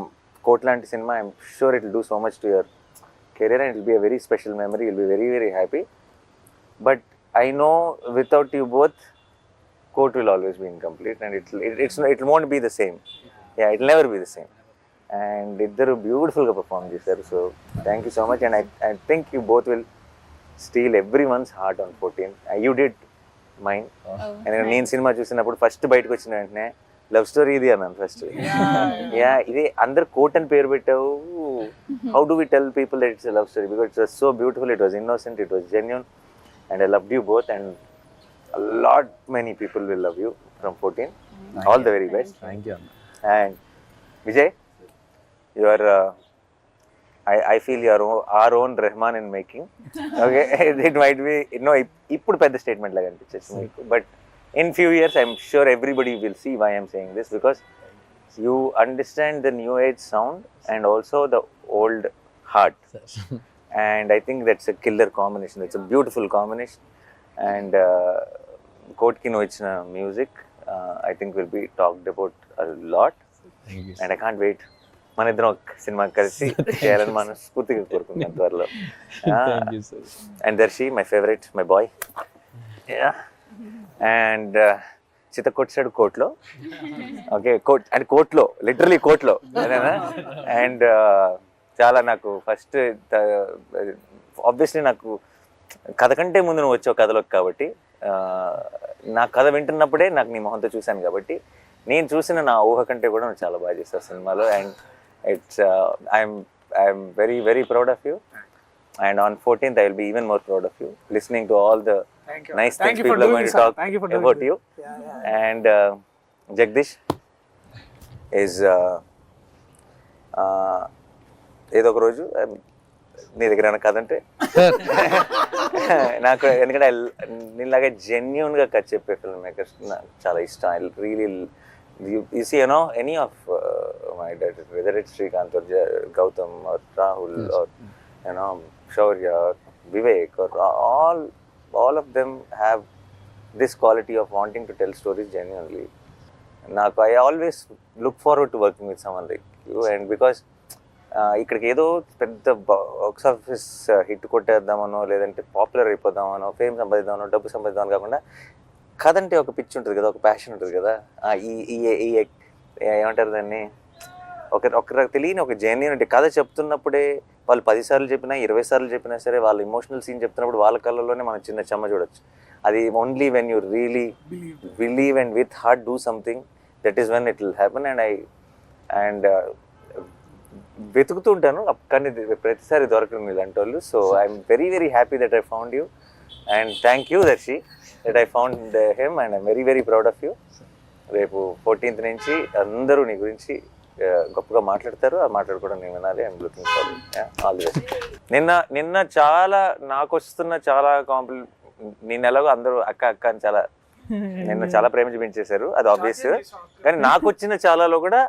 court లాంటి సినిమా I'm sure it will do so much to your career and it will be a very special memory. Will be very very happy. But I know without you both court will always be incomplete and it won't be the same. Yeah, it'll never be the same. And iddaru beautiful ga perform chesaru. So thank you so much. And I think you both will steal everyone's heart on 14. You did mine. And నేను cinema చూసినప్పుడు first బయటకు వచ్చిన వెంటనే love story ఇది అన్నాను first. Yeah ఇది అందరు coat అని పేరు పెట్టావు. How do we tell people that it's a love story? Because it was so beautiful, it was innocent, it was genuine, and I loved you both, and a lot many people will love you from 14. All the very best. Thank you. And Vijay, you are I feel you are our own Rahman in making. Okay, it might be ఇప్పుడు పెద్ద statement లాగా అనిపించేసి మీకు, but in few years I'm sure everybody will see why I'm saying this, because you understand the new age sound and also the old heart. And I think that's a killer combination. It's a beautiful combination. And కోట్కి నువ్వు ఇచ్చిన music I think will be talked about a lot and I can't wait మన ఇద్దరం ఒక cinema కలిసి చేయాలని మనం స్ఫూర్తిగా కోరుకుంటాం త్వరలో. Thank you sir. And Darshi my favourite, my boy. And చిత్త కొట్టాడు కోర్టులో, ఓకే కోర్ట్ అండ్ కోర్టులో లిటరలీ కోర్టులో అదేనా. అండ్ చాలా నాకు ఫస్ట్ ఆబ్వియస్లీ నాకు కథ కంటే ముందు నువ్వు వచ్చావు కథలోకి కాబట్టి నా కథ వింటున్నప్పుడే నాకు నీ మొహంతో చూశాను కాబట్టి నేను చూసిన నా ఊహ కంటే కూడా నువ్వు చాలా బాగా చేస్తావు సినిమాలో. And it's I'm very very proud of you. And on 14th, I will be even more proud of you, listening to all the nice things people are going to talk about you. And Jagdish is ఏదో ఒక రోజు నీ దగ్గర ఏమైనా కథ అంటే నాకు, ఎందుకంటే నీలాగా జెన్యున్గా కథ చెప్పే ఫిల్మ్ మేకర్స్ నాకు చాలా ఇష్టం. I really you see, you know, any of my directors, whether it's Srikanth or Gautam or Rahul or you know Shaurya or Vivek or all of them have this quality of wanting to tell stories genuinely. నాకు I always look forward to working with someone like you, and because ఇక్కడికి ఏదో పెద్ద box office hit కొట్టేద్దామనో లేదంటే popular అయిపోదామనో fame సంపాదిద్దామనో డబ్బు సంపాదిద్దామని కాకుండా కథ అంటే ఒక పిచ్చి ఉంటుంది కదా, ఒక ప్యాషన్ ఉంటుంది కదా. ఈ ఏమంటారు దాన్ని, ఒక తెలియని ఒక జెన్యూనిటీ. కథ చెప్తున్నప్పుడే వాళ్ళు 10 సార్లు చెప్పినా 20 సార్లు చెప్పినా సరే వాళ్ళు ఇమోషనల్ సీన్ చెప్తున్నప్పుడు వాళ్ళ కళ్ళల్లోనే మనం చిన్న చెమ్మ చూడొచ్చు. అది only when you really believe and with heart do something, that is when it will happen. And వెతుకుతూ ఉంటాను కానీ ప్రతిసారి దొరకడం ఇలాంటి వాళ్ళు. So I'm very very happy that I found you and thank you Darshi that I found him and I'm very very proud of you. రేపు 14th నుంచి అందరూ నీ గురించి గొప్పగా మాట్లాడతారు, ఆ మాట్లాడుకోవడం నేను వినాలి. I'm looking forward. All the best. నిన్న చాలా నాకు వస్తున్న చాలా నేను ఎలాగో అందరూ అక్క అక్క అని చాలా నిన్న చాలా ప్రేమ చూపించేశారు, అది ఆబ్వియస్. కానీ నాకు వచ్చిన చాలాలో కూడా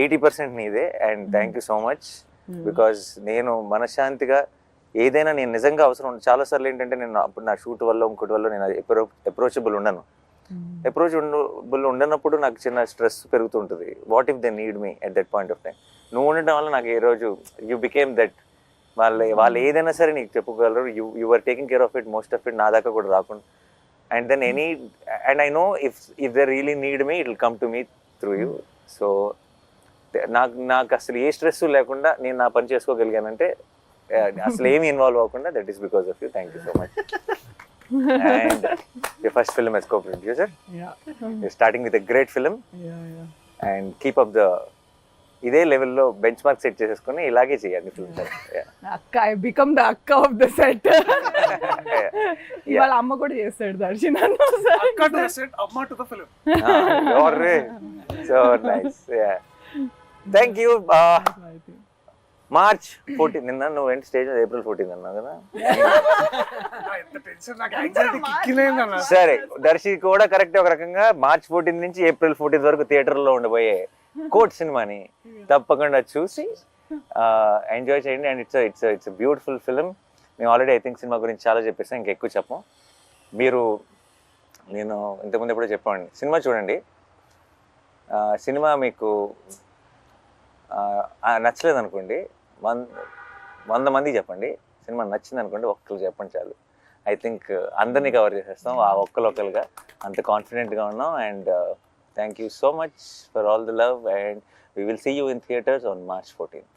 80% నీదే. And thank you so much, because నేను మనశ్శాంతిగా ఏదైనా నేను నిజంగా అవసరం చాలాసార్లు ఏంటంటే నేను అప్పుడు నా షూట్ వల్ల ఇంకోటి వల్ల నేను అప్రోచబుల్ ఉండను. అప్రోచబుల్ ఉండనప్పుడు నాకు చిన్న స్ట్రెస్ పెరుగుతుంటుంది. What if they need me at that point of time. నువ్వు ఉండటం వల్ల నాకు ఏ రోజు యూ బికేమ్ దట్. వాళ్ళు ఏదైనా సరే నీకు చెప్పుకోగలరు. You are taking care of it, most of it నా దాకా కూడా రాకుండా. And then and I know if they really need me it will come to me through you. So నాకు అసలు ఏ స్ట్రెస్ లేకుండా నేను నా పని చేసుకోగలిగానంటే అసలు ఏమి ఇన్వాల్వ్ అవ్వకుండా, that is because of you. Thank you so much. And your first film as co-producer. You're starting with a great film. And keep up the ఇదే లెవెల్లో బెంచ్ మార్క్ సెట్ చేసేసుకుని ఇలాగే చేయాలి ఫిల్మ్. అక్క ఐ బికమ్ ద అక్క of the set. వాళ్ళ అమ్మ కూడా చేస్తాడు దర్శి నన్ను. అక్క టు ద సెట్, అమ్మ to the film. So nice. Thank you. March 14 నిన్న నువ్వు ఏంటి స్టేజ్ April 14 అన్నావు కదా. సరే దర్శి కూడా కరెక్ట్. ఒక రకంగా March 14 నుంచి April 14 వరకు థియేటర్లో ఉండబోయే కోర్ట్ సినిమాని తప్పకుండా చూసి ఎంజాయ్ చేయండి. And it's beautiful film. మేము ఆల్రెడీ ఐ థింక్ సినిమా గురించి చాలా చెప్పేసాం, ఇంకా ఎక్కువ చెప్పం. నేను ఇంతకుముందు ఎప్పుడో చెప్పండి, సినిమా చూడండి. సినిమా మీకు నచ్చలేదు అనుకోండి, 100 మందికి చెప్పండి. సినిమా నచ్చింది అనుకోండి, ఒక్కరు చెప్పండి చాలు. ఐ థింక్ అందరినీ కవర్ చేసేస్తాం ఆ ఒక్కరుగా, అంత కాన్ఫిడెంట్గా ఉన్నాం. And thank you so much for all the love and we will see you in theatres on March 14th.